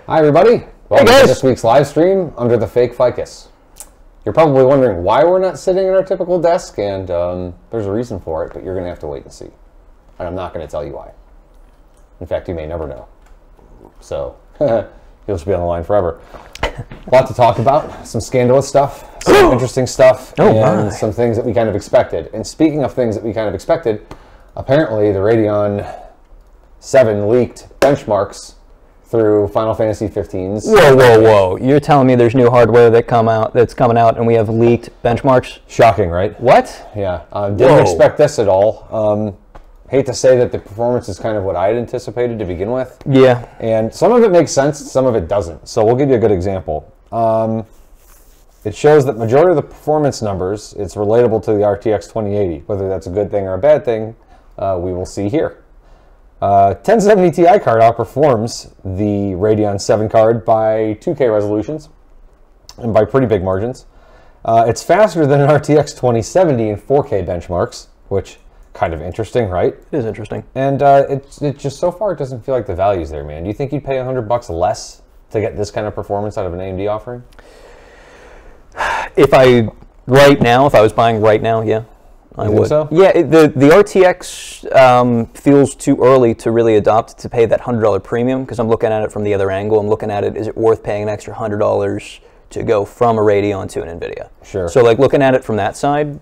Hi everybody, welcome guys. to this week's live stream under the fake ficus. You're probably wondering why we're not sitting at our typical desk, and there's a reason for it, but you're going to have to wait and see. And I'm not going to tell you why. In fact, you may never know. So, you'll just be on the line forever. A lot to talk about, some scandalous stuff, some interesting stuff, and some things that we kind of expected. And speaking of things that we kind of expected, apparently the Radeon VII leaked benchmarks through Final Fantasy 15's. Whoa. You're telling me there's new hardware that's coming out and we have leaked benchmarks? Shocking, right? What? Yeah. Didn't expect this at all. Hate to say that the performance is kind of what I had anticipated to begin with. Yeah. And some of it makes sense, some of it doesn't. So we'll give you a good example. It shows that majority of the performance numbers, it's relatable to the RTX 2080. Whether that's a good thing or a bad thing, we will see here. 1070 Ti card outperforms the Radeon 7 card by 2K resolutions and by pretty big margins. It's faster than an RTX 2070 in 4K benchmarks, which kind of interesting, right? It is interesting. And it just so far it doesn't feel like the value's there, man. Do you think you'd pay $100 less to get this kind of performance out of an AMD offering? If I was buying right now, yeah. I would. So? Yeah, the RTX feels too early to really adopt to pay that $100 premium because I'm looking at it from the other angle. I'm looking at it, is it worth paying an extra $100 to go from a Radeon to an NVIDIA? Sure. So like looking at it from that side,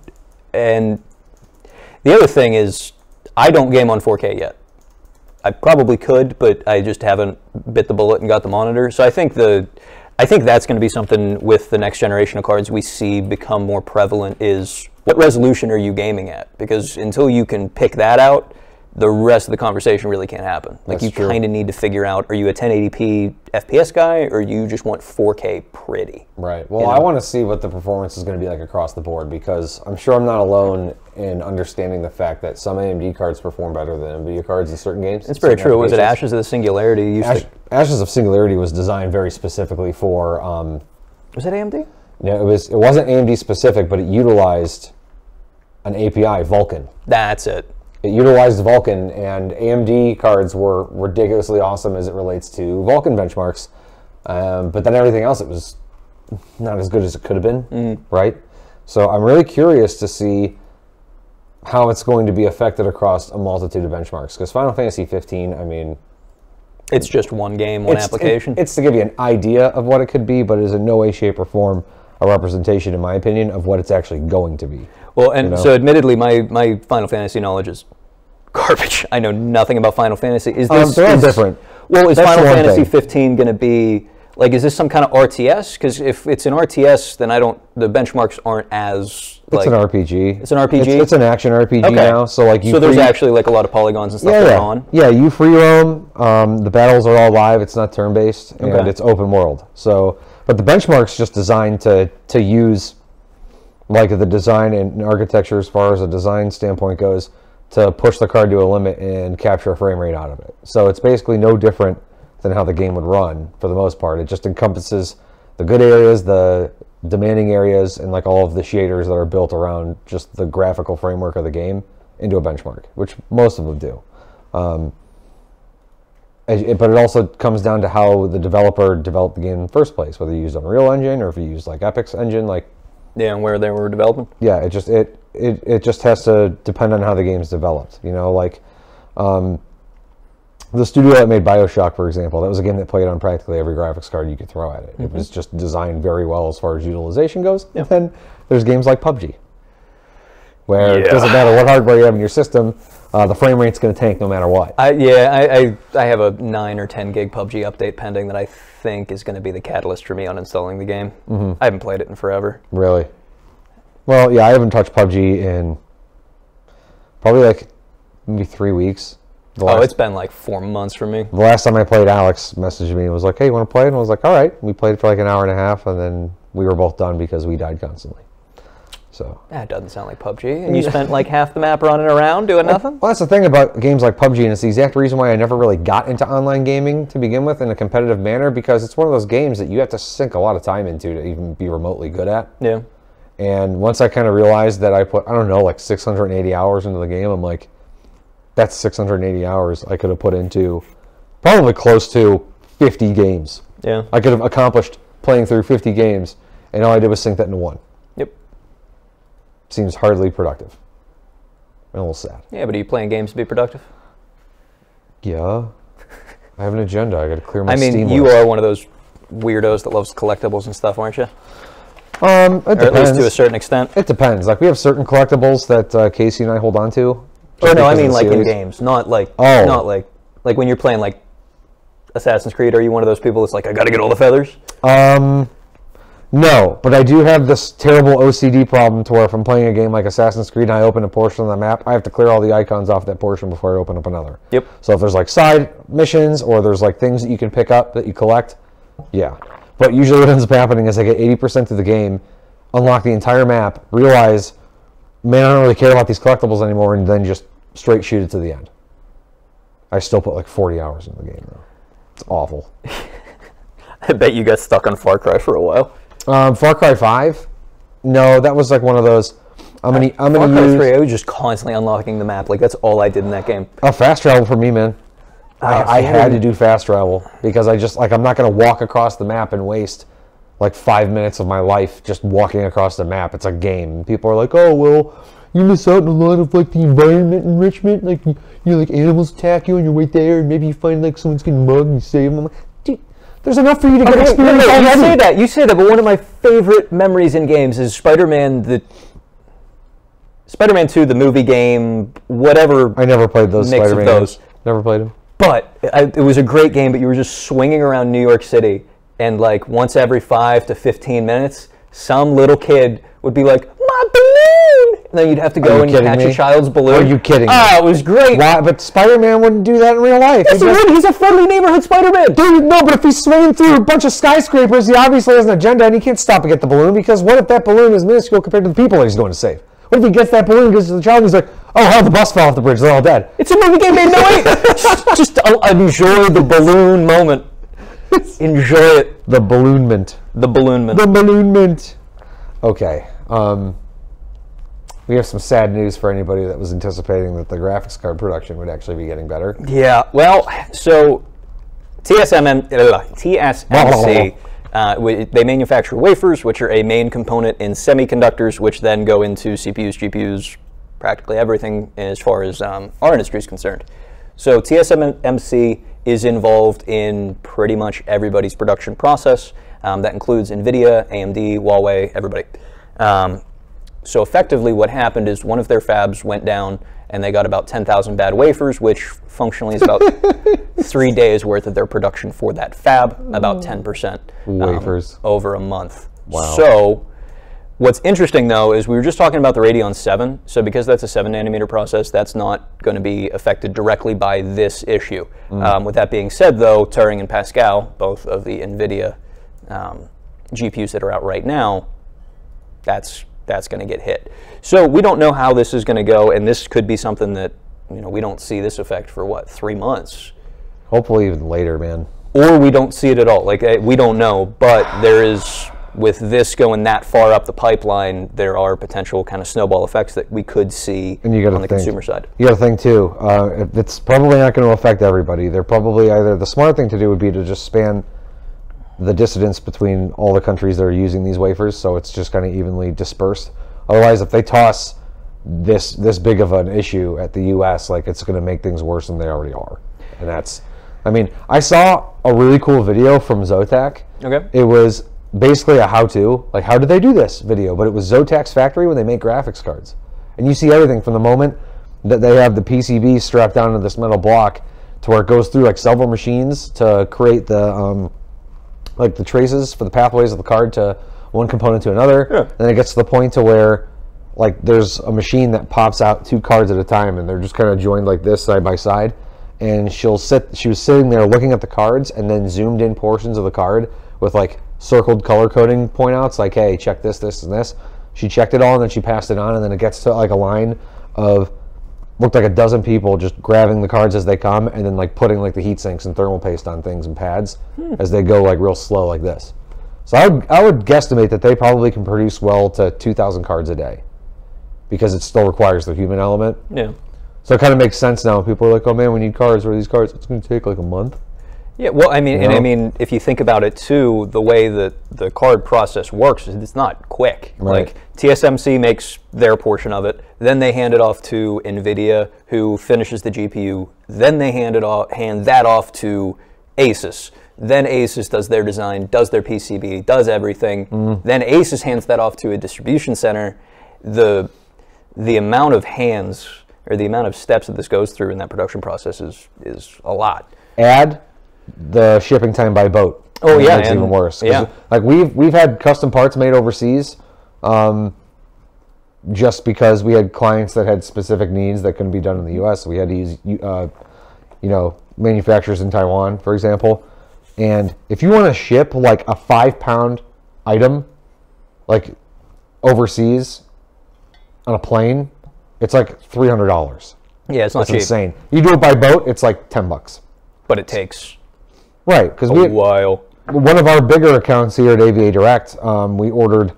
and the other thing is I don't game on 4K yet. I probably could, but I just haven't bit the bullet and got the monitor. So I think that's going to be something with the next generation of cards we see become more prevalent is what resolution are you gaming at? Because until you can pick that out, the rest of the conversation really can't happen. Like you kind of need to figure out, are you a 1080p FPS guy or you just want 4K pretty? Right. Well, I want to see what the performance is going to be like across the board because I'm sure I'm not alone in understanding the fact that some AMD cards perform better than NVIDIA cards in certain games. It's very true. Was it Ashes of the Singularity? Ashes of Singularity was designed very specifically for... was it AMD? No, it wasn't AMD specific, but it utilized an API, Vulkan. That's it. It utilized Vulkan, and AMD cards were ridiculously awesome as it relates to Vulkan benchmarks. But then everything else, it was not as good as it could have been, right? So I'm really curious to see how it's going to be affected across a multitude of benchmarks. Because Final Fantasy 15, I mean... It's just one game, one application. It's to give you an idea of what it could be, but it is in no way, shape, or form a representation, in my opinion, of what it's actually going to be. Well, and so admittedly, my Final Fantasy knowledge is garbage. I know nothing about Final Fantasy. Is this they're all different? Well, is Final Fantasy 15 going to be like? Is this some kind of RTS? Because if it's an RTS, then the benchmarks aren't as. It's an RPG. It's an RPG. It's an action RPG now. So like there's actually like a lot of polygons and stuff going on. Yeah, you free roam. The battles are all live. It's not turn based, and it's open world. So, but the benchmarks just designed to use. Like the design and architecture as far as a design standpoint goes, to push the card to a limit and capture a frame rate out of it. So it's basically no different than how the game would run for the most part. It just encompasses the good areas, the demanding areas, and like all of the shaders that are built around just the graphical framework of the game into a benchmark, which most of them do. But it also comes down to how the developer developed the game in the first place, whether you used Unreal Engine or if you used like Epic's engine, like. Yeah, and where they were developing. Yeah, it just has to depend on how the game's developed. You know, like the studio that made BioShock, for example, that was a game that played on practically every graphics card you could throw at it. It was just designed very well as far as utilization goes. And then there's games like PUBG, where it doesn't matter what hardware you have in your system, the frame rate's going to tank no matter what. I have a 9 or 10 gig PUBG update pending that I think is going to be the catalyst for me uninstalling the game. I haven't played it in forever. Really? Well, yeah, I haven't touched PUBG in probably like maybe 3 weeks. It's been like 4 months for me. The last time I played, Alex messaged me and was like, hey, you want to play? And I was like, all right. We played for like an hour and a half, and then we were both done because we died constantly. So that doesn't sound like PUBG. And you spent like half the map running around doing nothing? Well, that's the thing about games like PUBG, and it's the exact reason why I never really got into online gaming to begin with in a competitive manner, because it's one of those games that you have to sink a lot of time into to even be remotely good at. Yeah. And once I kind of realized that I put, I don't know, like 680 hours into the game, I'm like, that's 680 hours I could have put into probably close to 50 games. Yeah. I could have accomplished playing through 50 games, and all I did was sink that into one. Yep. Seems hardly productive. And a little sad. Yeah, but are you playing games to be productive? Yeah. I have an agenda. I got to clear my Steam Steam you list. are one of those weirdos that loves collectibles and stuff, aren't you? It or depends. at least to a certain extent. It depends. Like, we have certain collectibles that Casey and I hold on to. Oh no, I mean like in games, not like when you're playing like Assassin's Creed. Are you one of those people that's like, I got to get all the feathers? No, but I do have this terrible OCD problem to where if I'm playing a game like Assassin's Creed and I open a portion of the map, I have to clear all the icons off that portion before I open up another. Yep. So if there's like side missions or there's like things that you can pick up that you collect, yeah. But usually what ends up happening is I get 80% of the game, unlock the entire map, realize, man, I don't really care about these collectibles anymore, and then just straight shoot it to the end. I still put like 40 hours into the game, though. It's awful. I bet you got stuck on Far Cry for a while. Far Cry 5? No, that was like one of those. I'm gonna Far Cry 3, I was just constantly unlocking the map. Like, that's all I did in that game. Fast travel for me, man. I had to do fast travel because I just, like, I'm not going to walk across the map and waste like 5 minutes of my life just walking across the map. It's a game. People are like, oh, well, you miss out on a lot of like the environment enrichment. Like, you know, like animals attack you and you're right there, and maybe you find like someone's getting mugged and you save them. I'm like, dude, there's enough for you to get experience. You say that, but one of my favorite memories in games is Spider-Man 2, the movie game, whatever. I never played those mix Spider-Man of those. games. Never played them. But it was a great game, but you were just swinging around New York City, and like once every 5 to 15 minutes, some little kid would be like, my balloon! And then you'd have to go and catch a child's balloon. Are you kidding me? Oh, it was great. Why? But Spider-Man wouldn't do that in real life. Yes, he would. He's a friendly neighborhood Spider-Man. Dude, no, but if he's swinging through a bunch of skyscrapers, he obviously has an agenda, and he can't stop to get the balloon, because what if that balloon is minuscule compared to the people that he's going to save? What if he gets that balloon, goes to the child, and he's like, oh, hell, the bus fell off the bridge, they're all dead. It's a movie game made no way. Just enjoy the balloon moment. Enjoy it. The balloonment. The balloonment. The balloonment. Okay. We have some sad news for anybody that was anticipating that the graphics card production would actually be getting better. Yeah, well, so TSMC, they manufacture wafers, which are a main component in semiconductors, which then go into CPUs, GPUs, practically everything as far as our industry is concerned. So TSMC is involved in pretty much everybody's production process. That includes NVIDIA, AMD, Huawei, everybody. So effectively what happened is one of their fabs went down and they got about 10,000 bad wafers, which functionally is about 3 days worth of their production for that fab, about 10% wafers over a month. Wow. So what's interesting though is we were just talking about the Radeon VII. So because that's a 7-nanometer process, that's not going to be affected directly by this issue. With that being said though, Turing and Pascal, both of the NVIDIA GPUs that are out right now, that's going to get hit. So we don't know how this is going to go, and this could be something that, you know, we don't see this effect for what, 3 months? Hopefully even later, man. Or we don't see it at all. Like, we don't know, but there is, with this going that far up the pipeline, there are potential kind of snowball effects that we could see on the consumer side. You got to think too, it's probably not going to affect everybody. They're probably either, the smart thing to do would be to just span the distance between all the countries that are using these wafers, so it's just kind of evenly dispersed. Otherwise, if they toss this big of an issue at the U.S., like, it's going to make things worse than they already are. And that's, I mean, I saw a really cool video from Zotac. Okay. It was basically a how-to, like, how did they do this video? But it was Zotac's factory when they make graphics cards. And you see everything from the moment that they have the PCB strapped down to this metal block to where it goes through like several machines to create the like the traces for the pathways of the card to one component to another. Yeah. Then it gets to the point to where like there's a machine that pops out 2 cards at a time, and they're just kind of joined like this side by side. And she was sitting there looking at the cards and then zoomed in portions of the card with like circled color coding point outs, like, hey, check this, this, and this. She checked it all and then she passed it on, and then it gets to like a line of, looked like a dozen people just grabbing the cards as they come and then like putting like the heat sinks and thermal paste on things and pads as they go like real slow like this. So I would guesstimate that they probably can produce well to 2,000 cards a day because it still requires the human element. Yeah. So it kind of makes sense now when people are like, oh man, we need cards. Where are these cards? It's going to take like a month. Yeah, well, I mean, and I mean, if you think about it too, the way that the card process works, it's not quick. Right. Like TSMC makes their portion of it, then they hand it off to NVIDIA, who finishes the GPU. Then they hand that off to ASUS. Then ASUS does their design, does their PCB, does everything. Then ASUS hands that off to a distribution center. The amount of hands or the amount of steps that this goes through in that production process is a lot. Add the shipping time by boat. Oh yeah, it's even worse. Yeah, like we've had custom parts made overseas, just because we had clients that had specific needs that couldn't be done in the U.S. So we had to use, manufacturers in Taiwan, for example. And if you want to ship like a 5-pound item, like overseas on a plane, it's like $300. Yeah, it's not cheap. Insane. You do it by boat, it's like $10. But it takes right because a while. One of our bigger accounts here at AVADirect, we ordered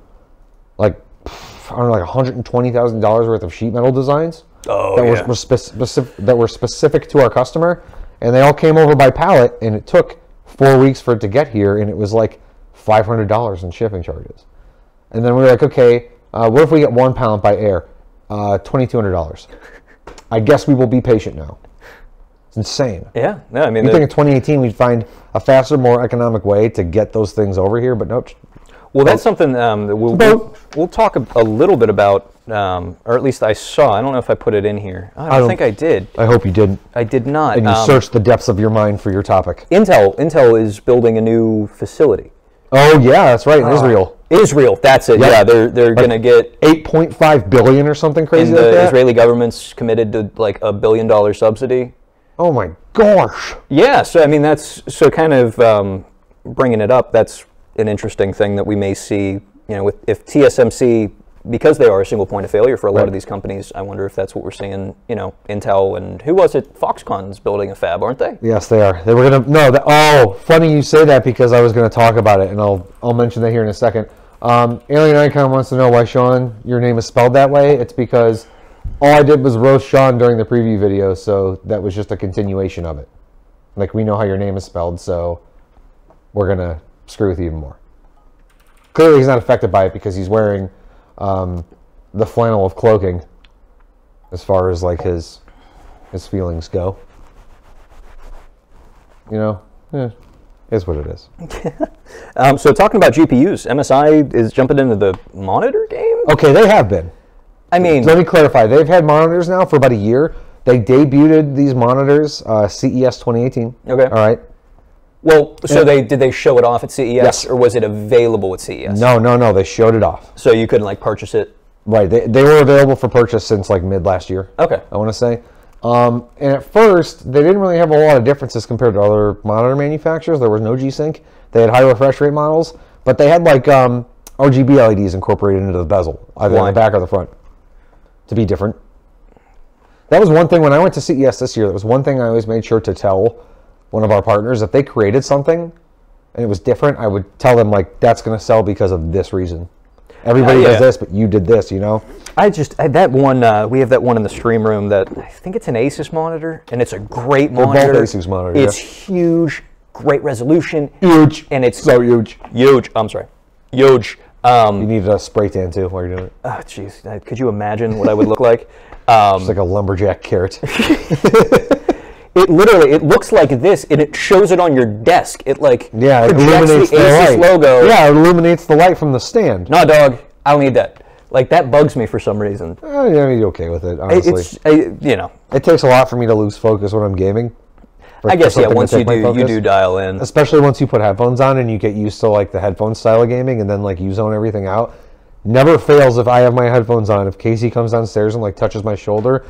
like $120,000 worth of sheet metal designs that were specific to our customer, and they all came over by pallet, and it took 4 weeks for it to get here, and it was like $500 in shipping charges. And then we were like, okay, what if we get 1 pallet by air? $2,200. I guess we will be patient now. It's insane. Yeah, no, I mean, you think in 2018 we'd find a faster, more economic way to get those things over here, but nope. Well, that's something that we'll talk a little bit about, or at least I saw. I don't know if I put it in here. I don't think I did. I hope you didn't. I did not. And you searched the depths of your mind for your topic. Intel is building a new facility. Oh yeah, that's right, in Israel. Israel, that's it. Yeah, they're like going to get $8.5 billion or something crazy like that. The Israeli government's committed to like $1 billion subsidy. Oh my gosh. Yeah, so I mean that's kind of bringing it up. That's an interesting thing that we may see. If TSMC, because they are a single point of failure for a lot of these companies, I wonder if that's what we're seeing. Intel and who was it? Foxconn's building a fab, aren't they? Yes, they are. They were gonna funny you say that because I was gonna talk about it, and I'll mention that here in a second. Alien Icon wants to know why Sean, your name is spelled that way. It's because all I did was roast Sean during the preview video, so that was just a continuation of it. Like, we know how your name is spelled, so we're gonna screw with you even more. Clearly he's not affected by it because he's wearing the flannel of cloaking as far as like his feelings go. Is what it is. So talking about GPUs, MSI is jumping into the monitor game? Okay, they have been. I mean, let me clarify. They've had monitors now for about a year. They debuted these monitors CES 2018. Okay. All right. Well, so did they show it off at CES, yes, or was it available at CES? No. They showed it off. So you couldn't like purchase it? Right. They were available for purchase since like mid last year. Okay. I want to say. And at first, they didn't really have a lot of differences compared to other monitor manufacturers. There was no G-Sync. They had high refresh rate models, but they had like RGB LEDs incorporated into the bezel, either in the back or the front, to be different. That was one thing when I went to CES this year. That was one thing I always made sure to tell one of our partners. If they created something and it was different, I would tell them like, that's going to sell because of this reason. Everybody does this, but you did this, that one, we have that one in the stream room that I think it's an Asus monitor, and it's a great monitor. They're both Asus monitors. It's huge, great resolution. Huge. And it's so huge. Huge. I'm sorry. Huge. You need a spray tan too while you're doing it. Oh, jeez. Could you imagine what I would look like? Just like a lumberjack carrot. It looks like this, and it shows it on your desk. It like it illuminates the Asus logo. Yeah, it illuminates the light from the stand. No, dog, I don't need that. Like, that bugs me for some reason. Yeah, I'm okay with it, honestly. It takes a lot for me to lose focus when I'm gaming. I guess, once you do dial in. Especially once you put headphones on and you get used to like the headphone style of gaming, and then like you zone everything out. Never fails if I have my headphones on. If Casey comes downstairs and like touches my shoulder,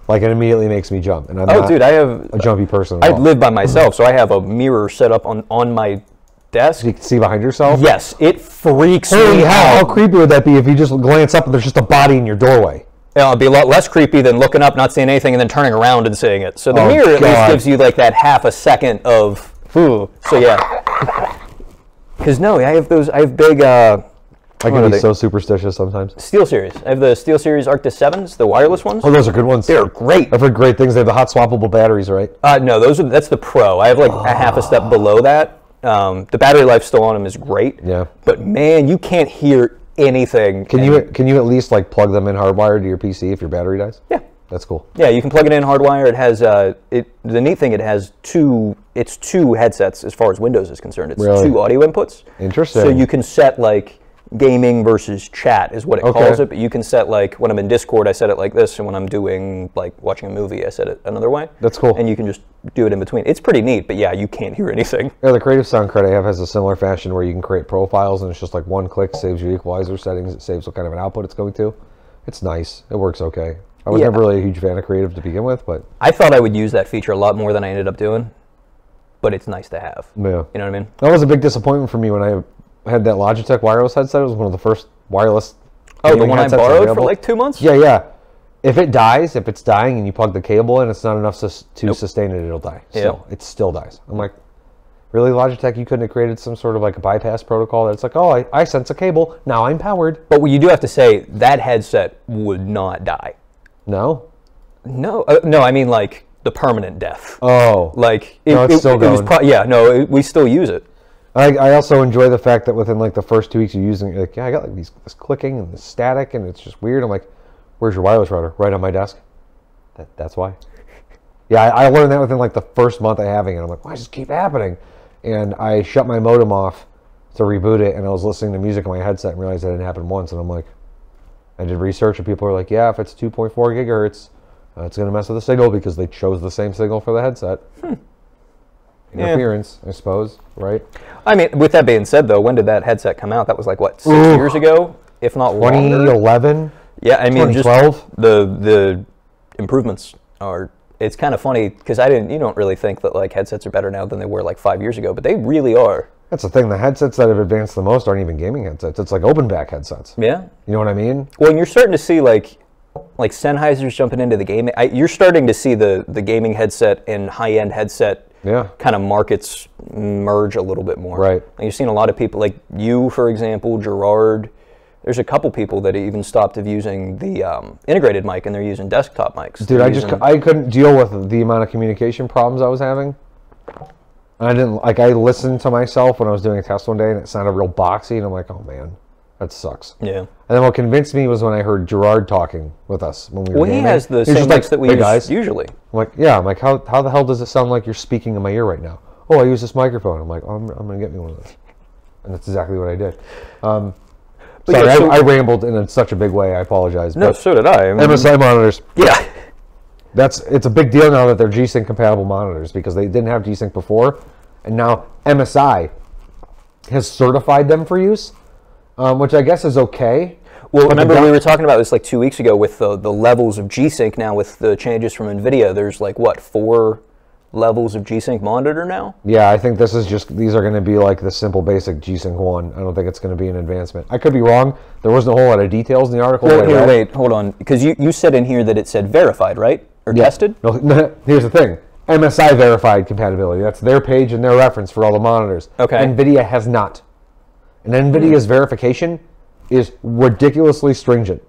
like, it immediately makes me jump, and I'm not I have a jumpy person. I live by myself, so I have a mirror set up on my desk. So you can see behind yourself? Yes, it freaks me out. How creepy would that be if you just glance up and there's just a body in your doorway? Yeah, it'd be a lot less creepy than looking up, not seeing anything, and then turning around and seeing it. So the mirror at least gives you like that half a second of, so yeah. Because I have big I can be so superstitious sometimes. SteelSeries. I have the SteelSeries Arctis 7s, the wireless ones. Oh, those are good ones. They're great. I've heard great things. They have the hot swappable batteries, right? No, that's the Pro. I have like a half a step below that. The battery life still on them is great. Yeah. But man, you can't hear anything. Can you at least like plug them in hardwired to your PC if your battery dies? Yeah. That's cool. Yeah, you can plug it in hardwire. It has the neat thing, it has two headsets as far as Windows is concerned. It's Really? 2 audio inputs. Interesting. So you can set like gaming versus chat is what it calls it, but you can set like when I'm in Discord I set it like this, and when I'm doing like watching a movie I set it another way. That's cool. And you can just do it in between. It's pretty neat, but yeah, you can't hear anything. Yeah, the Creative Sound card I have has a similar fashion where you can create profiles and it's just like one click saves your equalizer settings, it saves what kind of an output it's going to. It's nice. It works okay. I was never really a huge fan of Creative to begin with, but I thought I would use that feature a lot more than I ended up doing, but it's nice to have. Yeah. You know what I mean? That was a big disappointment for me when I had that Logitech wireless headset. It was one of the first wireless. Oh, the one I borrowed for like 2 months? Yeah, yeah. If it dies, if it's dying and you plug the cable in, it's not enough to sustain it, it'll die. Still, it still dies. I'm like, really, Logitech, you couldn't have created some sort of like a bypass protocol that's like, oh, I sense a cable, now I'm powered. But what you do have to say, that headset would not die. No? No, no, I mean like the permanent death. Oh. Like, it's still going. We still use it. I also enjoy the fact that within like the first 2 weeks of using it, like, yeah, I got like this clicking and this static and it's just weird. I'm like, where's your wireless router? Right on my desk. That's why. Yeah, I learned that within like the first month of having it. I'm like, why does this keep happening? And I shut my modem off to reboot it, and I was listening to music on my headset and realized that didn't happen once. And I'm like, I did research, and people are like, yeah, if it's 2.4 gigahertz, it's going to mess with the signal because they chose the same signal for the headset. Interference, I suppose, right? I mean, with that being said, though, when did that headset come out? That was like, what, 6 years ago, if not longer? 2011? Yeah, I mean, 2012? Just the improvements are... It's kind of funny because you don't really think that like headsets are better now than they were like 5 years ago, but they really are. That's the thing. The headsets that have advanced the most aren't even gaming headsets. It's like open back headsets. Yeah. You know what I mean? Well, and you're starting to see like Sennheiser's jumping into the gaming. You're starting to see the gaming headset and high-end headset kind of markets merge a little bit more. Right. And you've seen a lot of people like you, for example, Gerard. There's a couple people that even stopped of using the integrated mic and they're using desktop mics. Dude, I couldn't deal with the amount of communication problems I was having. And I listened to myself when I was doing a test one day and it sounded real boxy and I'm like, oh man, that sucks. Yeah. And then what convinced me was when I heard Gerard talking with us when we were gaming. He has the same mics that we use usually. I'm like, yeah, I'm like, how the hell does it sound like you're speaking in my ear right now? Oh, I use this microphone. I'm like, oh, I'm going to get me one of those. And that's exactly what I did. Sorry, yeah, I rambled in such a big way. I apologize. No, so did I. MSI monitors. Yeah. It's a big deal now that they're G-Sync compatible monitors because they didn't have G-Sync before. And now MSI has certified them for use, which I guess is okay. Well, remember we were talking about this like 2 weeks ago with the levels of G-Sync now with the changes from NVIDIA. There's like, what, 4 levels of G-Sync monitor now? Yeah, I think these are going to be like the simple basic G-Sync 1. I don't think it's going to be an advancement. I could be wrong. There wasn't a whole lot of details in the article. Well, wait, hold on. Because you said in here that it said verified, right? Or tested? No, here's the thing. MSI verified compatibility. That's their page and their reference for all the monitors. Okay. NVIDIA has not. And NVIDIA's verification is ridiculously stringent.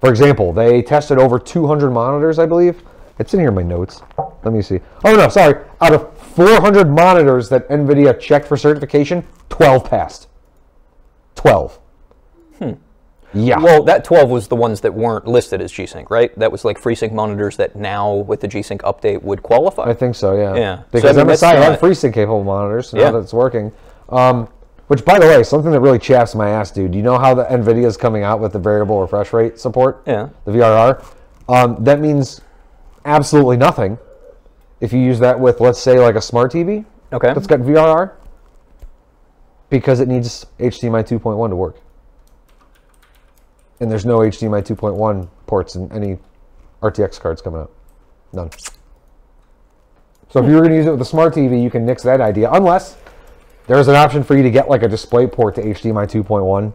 For example, they tested over 200 monitors, I believe. It's in here in my notes. Let me see. Oh, no, sorry. Out of 400 monitors that NVIDIA checked for certification, 12 passed. 12. Yeah. Well, that 12 was the ones that weren't listed as G-Sync, right? That was like FreeSync monitors that now, with the G-Sync update, would qualify? I think so, yeah. Yeah. Because MSI had FreeSync capable monitors, so now that it's working. Which, by the way, something that really chaps my ass, dude. Do you know how the NVIDIA is coming out with the variable refresh rate support? Yeah. The VRR? That means absolutely nothing if you use that with, let's say, like a smart TV that's got VRR, because it needs HDMI 2.1 to work. And there's no HDMI 2.1 ports in any RTX cards coming out. None. So if you were going to use it with a smart TV, you can nix that idea, unless there's an option for you to get like a display port to HDMI 2.1.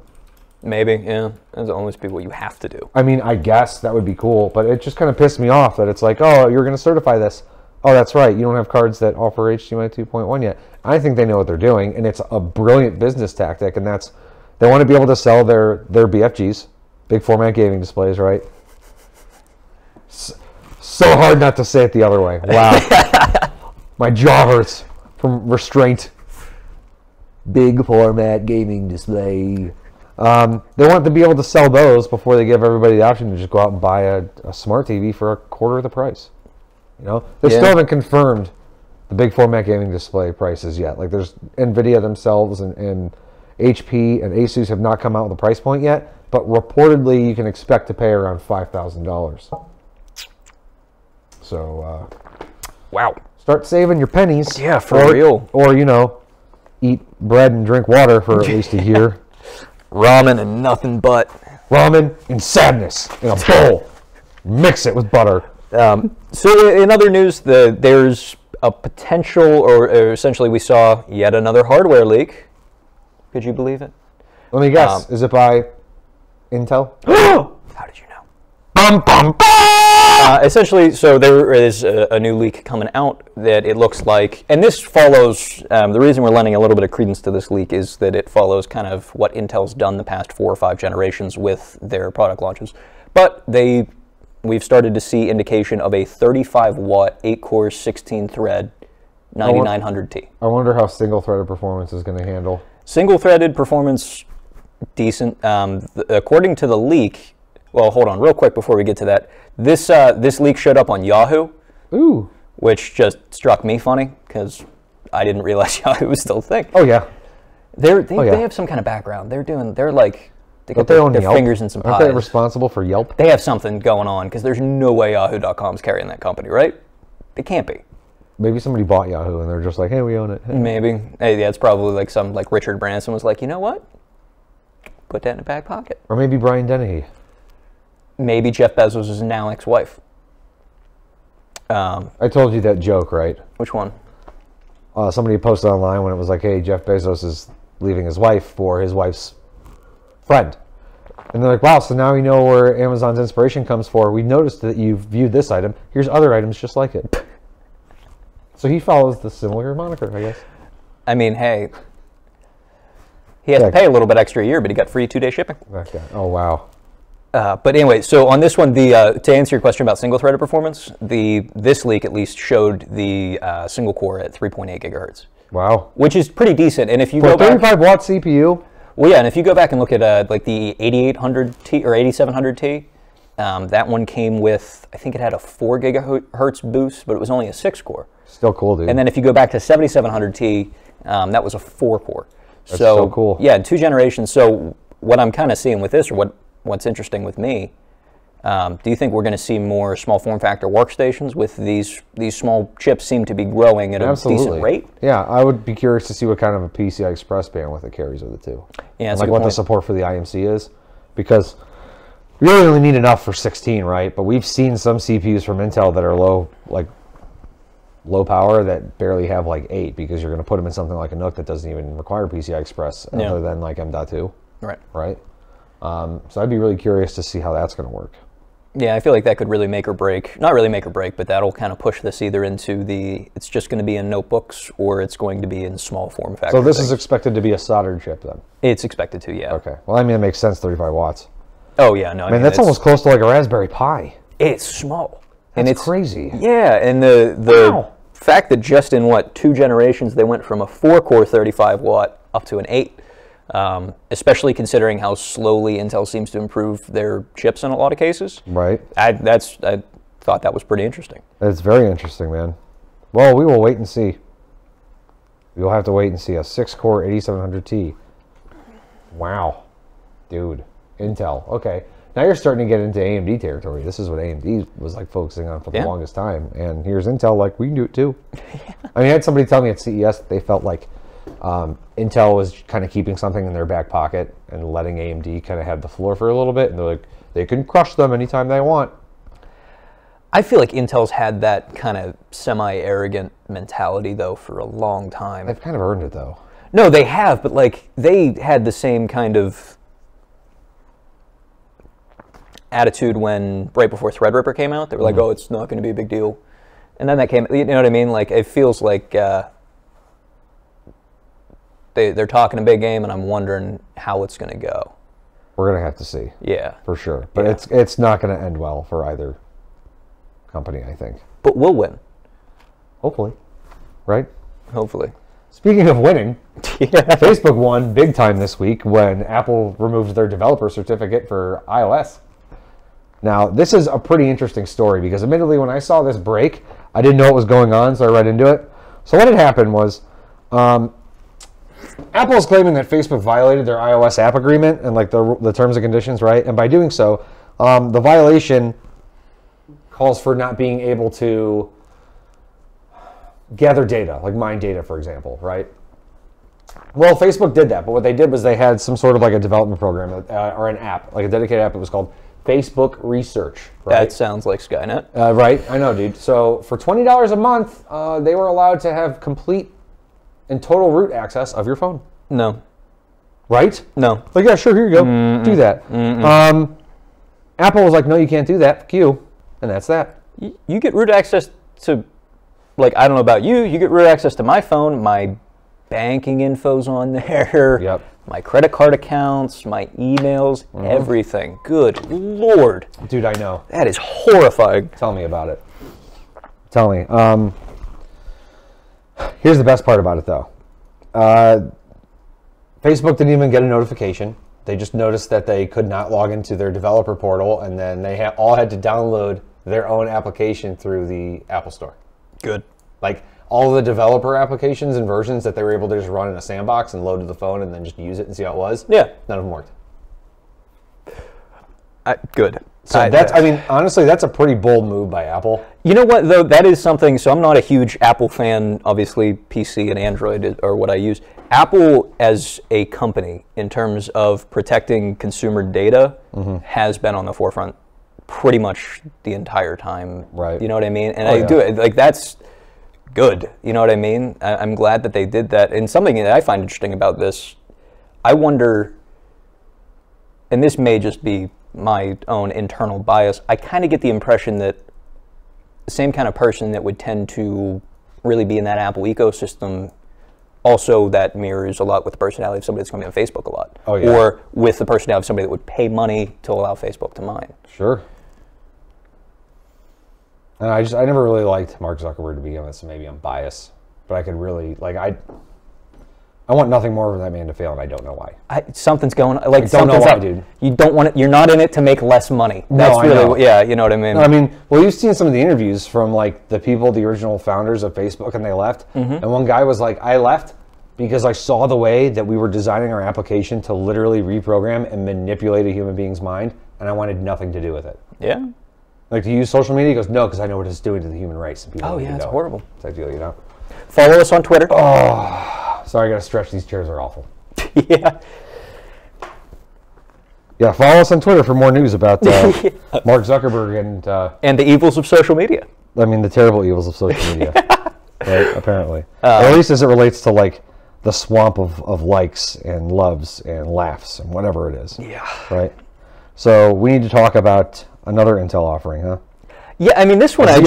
Maybe, yeah. That's almost be what you have to do. I mean, I guess that would be cool, but it just kind of pissed me off that it's like, oh, you're going to certify this. Oh, that's right. You don't have cards that offer HDMI 2.1 yet. I think they know what they're doing, and it's a brilliant business tactic, and that's They want to be able to sell their BFGs, big format gaming displays, right? So hard not to say it the other way. Wow. My jaw hurts from restraint. Big format gaming display. They want to be able to sell those before they give everybody the option to just go out and buy a smart TV for a quarter of the price. You know, they still haven't confirmed the big format gaming display prices yet. Like, there's NVIDIA themselves and HP and Asus have not come out with a price point yet, but reportedly you can expect to pay around $5,000. So, wow. Start saving your pennies. Yeah, for real. Or, you know, eat bread and drink water for at least a year. Ramen and nothing but. Ramen and sadness in a bowl. Mix it with butter. So in other news, there's a potential, or essentially we saw yet another hardware leak. Could you believe it? Let me guess. Is it by Intel? How did you know? Bum, bum, bum! Essentially, so there is a new leak coming out that it looks like, and this follows, the reason we're lending a little bit of credence to this leak is that it follows kind of what Intel's done the past 4 or 5 generations with their product launches. But we've started to see indication of a 35-watt, 8-core, 16-thread 9900T. I wonder how single-threaded performance is going to handle. Single-threaded performance, decent. According to the leak, well, hold on, real quick before we get to that. This leak showed up on Yahoo, which just struck me funny because I didn't realize Yahoo was still a thing. Oh yeah, they have some kind of background. They're like they got their fingers in some pies. Aren't they responsible for Yelp? They have something going on because there's no way Yahoo.com's carrying that company, right? They can't be. Maybe somebody bought Yahoo and they're just like, hey, we own it. Hey. Maybe. Hey, yeah, it's probably like some like Richard Branson was like, you know what? Put that in the back pocket. Or maybe Brian Dennehy. Maybe Jeff Bezos' now ex-wife. I told you that joke, right? Which one? Somebody posted online when it was like, hey, Jeff Bezos is leaving his wife for his wife's friend. And they're like, wow, so now we know where Amazon's inspiration comes for. We noticed that you've viewed this item. Here's other items just like it. So he follows the similar moniker, I guess. I mean, hey, he has to pay a little bit extra a year, but he got free 2-day shipping. Okay. Oh, wow. But anyway, so on this one, to answer your question about single-threaded performance, this leak at least showed the single core at 3.8 gigahertz. Wow. Which is pretty decent. And if you for go back, 35-watt CPU. Well, yeah, and if you go back and look at like the 8800T or 8700T, that one came with, I think it had a 4 gigahertz boost, but it was only a 6-core. Still cool, dude. And then if you go back to 7700T, that was a 4-core. That's so cool. Yeah, 2 generations. So what I'm kind of seeing with this, or what's interesting with me, do you think we're going to see more small form factor workstations with these small chips seem to be growing at a decent rate? Yeah, I would be curious to see what kind of a PCI Express bandwidth it carries of the two. Yeah, like what the support for the IMC is, because we really only need enough for 16, right? But we've seen some CPUs from Intel that are low power that barely have like 8 because you're going to put them in something like a NUC that doesn't even require PCI Express other than like M.2. Right. So I'd be really curious to see how that's going to work. Yeah, I feel like that could really make or break. Not really make or break, but that'll kind of push this either into it's just going to be in notebooks or it's going to be in small form factor. So this is expected to be a soldered chip then? It's expected to, yeah. Okay. Well, I mean, it makes sense, 35 watts. Oh, yeah. No, I mean, that's almost close to like a Raspberry Pi. It's small. And it's crazy. Yeah, and the fact that just in, 2 generations, they went from a 4-core 35-watt up to an 8. Especially considering how slowly Intel seems to improve their chips in a lot of cases. Right. I thought that was pretty interesting. It's very interesting, man. Well, we will wait and see. We'll have to wait and see a 6-core 8700T. Wow. Dude. Intel. Okay. Now you're starting to get into AMD territory. This is what AMD was like focusing on for the longest time. And here's Intel like, we can do it too. I mean, I had somebody tell me at CES that they felt like Intel was kind of keeping something in their back pocket and letting AMD kind of have the floor for a little bit, and they're like, they can crush them anytime they want. I feel like Intel's had that kind of semi-arrogant mentality, though, for a long time. They've kind of earned it, though. No, they have, but like they had the same kind of attitude when right before Threadripper came out. They were like, oh, it's not going to be a big deal. And then that came, you know what I mean? Like, it feels like they're talking a big game, and I'm wondering how it's going to go. We're going to have to see. Yeah. For sure. But it's not going to end well for either company, I think. But we'll win. Hopefully. Right? Hopefully. Speaking of winning, Facebook won big time this week when Apple removed their developer certificate for iOS. Now, this is a pretty interesting story because admittedly when I saw this break, I didn't know what was going on, so I read into it. So what had happened was Apple is claiming that Facebook violated their iOS app agreement and like the terms and conditions, right? And by doing so, the violation calls for not being able to gather data, like mine data, for example, right? Well, Facebook did that, but what they did was they had some sort of like a development program or an app, like a dedicated app. It was called Facebook Research. Right? That sounds like Skynet. Right, I know, dude. So for $20 a month, they were allowed to have complete and total root access of your phone. No. Right? No. Like, yeah, sure, here you go. Do that. Apple was like, no, you can't do that. Fuck you. And that's that. You get root access to, like, I don't know about you, you get root access to my phone, my banking info's on there. Yep. My credit card accounts, my emails, everything. Good Lord. Dude, I know. That is horrifying. Tell me about it. Tell me. Here's the best part about it, though. Facebook didn't even get a notification. They just noticed that they could not log into their developer portal, and then they all had to download their own application through the Apple Store. Good. Like, all the developer applications and versions that they were able to just run in a sandbox and load to the phone and then just use it and see how it was. Yeah. None of them worked. Good. So that's, I mean, honestly, that's a pretty bold move by Apple. You know what, though? That is something, so I'm not a huge Apple fan. Obviously, PC and Android are what I use. Apple, as a company, in terms of protecting consumer data, has been on the forefront pretty much the entire time. Right. You know what I mean? And I do it. Like, that's good. You know what I mean? I'm glad that they did that. And something that I find interesting about this, I wonder, and this may just be my own internal bias, I kind of get the impression that the same kind of person that would tend to really be in that Apple ecosystem, also that mirrors a lot with the personality of somebody that's going to be on Facebook a lot. Oh, yeah. Or with the personality of somebody that would pay money to allow Facebook to mine. Sure. And I never really liked Mark Zuckerberg to begin with, so maybe I'm biased. But I could really, like, I want nothing more of that man to fail, and I don't know why. Something's going on. Like, don't know why, dude. You don't want it. You're not in it to make less money. That's really, I know. Yeah, you know what I mean. No, I mean, well, you've seen some of the interviews from like the people, the original founders of Facebook, and they left. And one guy was like, "I left because I saw the way that we were designing our application to literally reprogram and manipulate a human being's mind, and I wanted nothing to do with it." Yeah. Like, to use social media, he goes, "No, because I know what it's doing to the human race." And people Oh, yeah, it's horrible. Type deal, you know. Follow us on Twitter. Oh, sorry, I got to stretch. These chairs are awful. Yeah. Yeah, follow us on Twitter for more news about Mark Zuckerberg and the evils of social media. I mean, the terrible evils of social media, right? Apparently, or at least as it relates to like the swamp of likes and loves and laughs and whatever it is. Yeah. Right. So we need to talk about another Intel offering, huh? Yeah, I mean, this one I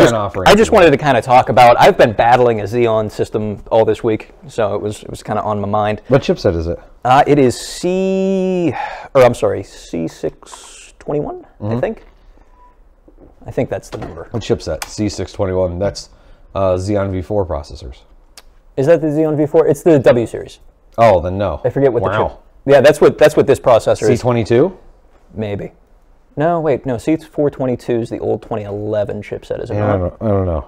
just wanted to kind of talk about. I've been battling a Xeon system all this week, so it was kind of on my mind. What chipset is it? It is C621, I think. I think that's the number. What chipset? C621. That's Xeon V4 processors. Is that the Xeon V4? It's the W series. Oh, then no. I forget what the chip. Yeah, that's what this processor is. C22? Maybe. No, wait, no. C422 is the old 2011 chipset, is it not? I don't know.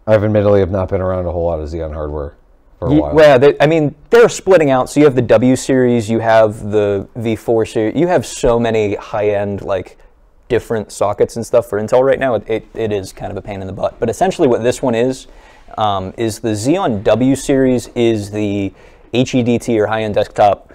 I've admittedly have not been around a whole lot of Xeon hardware for a while. Well, I mean, they're splitting out. So you have the W series, you have the V4 series. You have so many high-end, like, different sockets and stuff for Intel right now. It is kind of a pain in the butt. But essentially what this one is the Xeon W series is the HEDT or high-end desktop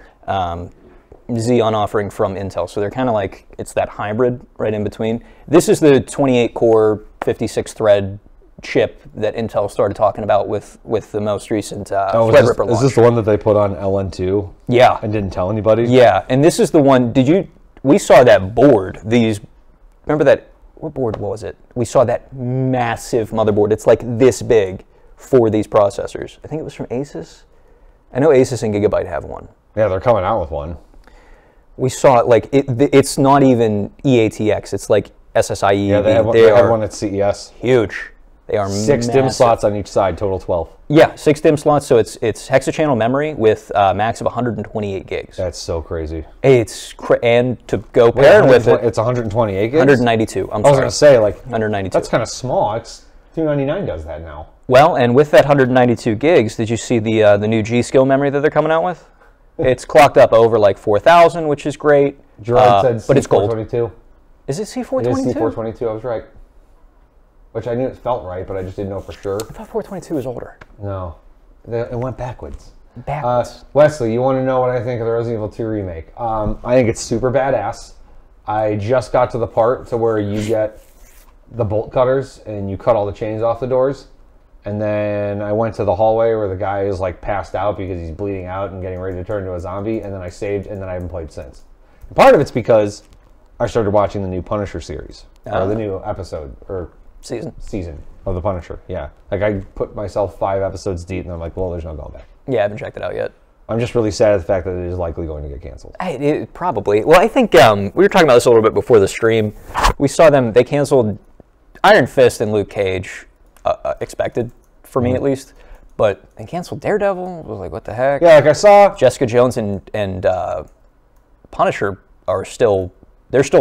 Xeon offering from Intel. So they're kind of like, it's that hybrid right in between. This is the 28-core, 56-thread chip that Intel started talking about with the most recent Threadripper launch. Is this the one that they put on LN2? Yeah. And didn't tell anybody? Yeah, and this is the one, we saw that board, remember that, what board was it? We saw that massive motherboard. It's like this big for these processors. I think it was from Asus. I know Asus and Gigabyte have one. Yeah, they're coming out with one. We saw it, like, it's not even EATX. It's like SSIE. Yeah, they have one at CES. Huge. They are 6 DIMM slots on each side, total 12. Yeah, 6 DIMM slots, so it's hexachannel memory with max of 128 gigs. That's so crazy. And to go paired with it... It's 128 gigs? 192, I'm sorry. I was going to say, like... 192. That's kind of small. It's $299 does that now. Well, and with that 192 gigs, did you see the new G-Skill memory that they're coming out with? It's clocked up over like 4,000, which is great. Gerard said but it's gold. C422. Is it C422? It is C422, I was right. Which I knew it felt right, but I just didn't know for sure. I thought 422 was older. No. It went backwards. Backwards. Wesley, you want to know what I think of the Resident Evil 2 remake? I think it's super badass. I just got to the part to where you get the bolt cutters and you cut all the chains off the doors. And then I went to the hallway where the guy is like passed out because he's bleeding out and getting ready to turn into a zombie. And then I saved, and then I haven't played since. And part of it's because I started watching the new Punisher series, or the new episode, or season of the Punisher. Yeah, like I put myself 5 episodes deep, and I'm like, well, there's no going back. Yeah, I haven't checked it out yet. I'm just really sad at the fact that it is likely going to get canceled. Probably. Well, I think we were talking about this a little bit before the stream. We saw they canceled Iron Fist and Luke Cage. Expected for me at least, but they canceled Daredevil. I was like, what the heck? Yeah, like I saw Jessica Jones and Punisher are still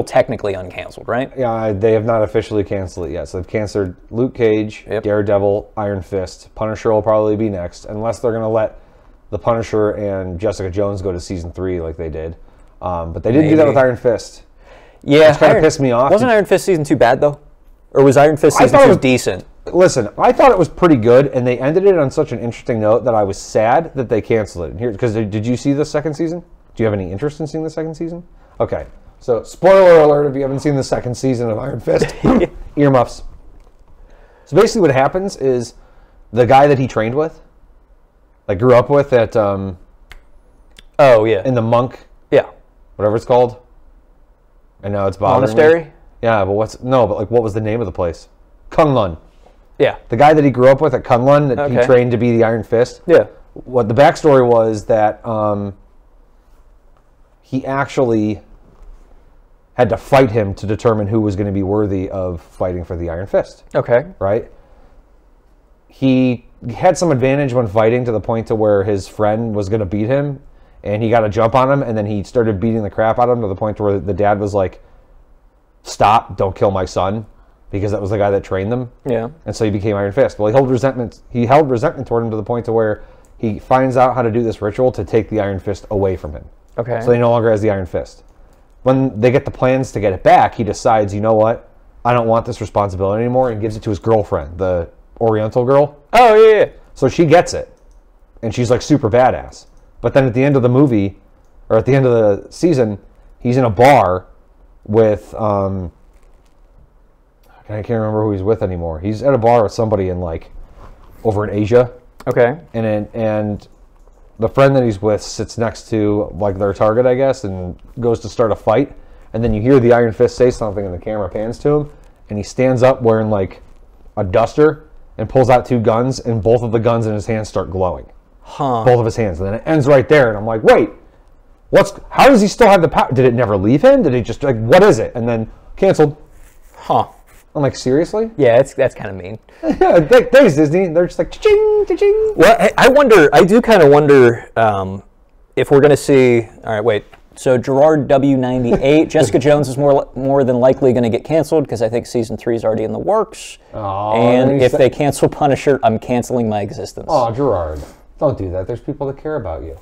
technically uncanceled, right? Yeah, they have not officially canceled it yet. So they've canceled Luke Cage, Daredevil, Iron Fist. Punisher will probably be next, unless they're going to let the Punisher and Jessica Jones go to season 3 like they did. But they didn't do that with Iron Fist. Yeah, which kind of pissed me off. Wasn't Iron Fist season 2 bad though? Or was Iron Fist season 2 decent? Listen, I thought it was pretty good, and they ended it on such an interesting note that I was sad that they canceled it. Here, because did you see the second season? Do you have any interest in seeing the second season? Okay, so spoiler alert if you haven't seen the second season of Iron Fist. Earmuffs. So basically what happens is the guy that he trained with, like grew up with at, in the monk, whatever it's called. I know it's bothering Monastery? me. Yeah, but what was the name of the place? Kunlun. Yeah. The guy that he grew up with at Kunlun, that he trained to be the Iron Fist. Yeah. What the backstory was that he actually had to fight him to determine who was going to be worthy of fighting for the Iron Fist. Okay. Right? He had some advantage when fighting to the point to where his friend was going to beat him, and he got a jump on him, and then he started beating the crap out of him to the point where the dad was like, stop, don't kill my son. Because that was the guy that trained them. Yeah. And so he became Iron Fist. Well, he held resentment toward him to the point to where he finds out how to do this ritual to take the Iron Fist away from him. Okay. So he no longer has the Iron Fist. When they get the plans to get it back, he decides, you know what? I don't want this responsibility anymore, and gives it to his girlfriend, the Oriental girl. Oh, yeah. So she gets it. And she's like super badass. But then at the end of the movie, or at the end of the season, he's in a bar with... I can't remember who he's with anymore. He's at a bar with somebody over in Asia. Okay. And the friend that he's with sits next to their target, I guess, and goes to start a fight. And then you hear the Iron Fist say something, and the camera pans to him, and he stands up wearing a duster and pulls out 2 guns, and both of the guns in his hands start glowing. Huh. Both of his hands, and then it ends right there. And I'm like, wait, how does he still have the power? Did it never leave him? Did he just what is it? And then canceled. Huh. I'm like, seriously? Yeah, that's kind of mean. Yeah, thanks, Disney. They're just like, cha-ching, cha-ching. Well, I do kind of wonder if we're going to see, all right, wait. So Gerard W-98, Jessica Jones is more than likely going to get canceled because I think season 3 is already in the works. Oh, and if they cancel Punisher, I'm canceling my existence. Oh, Gerard, don't do that. There's people that care about you.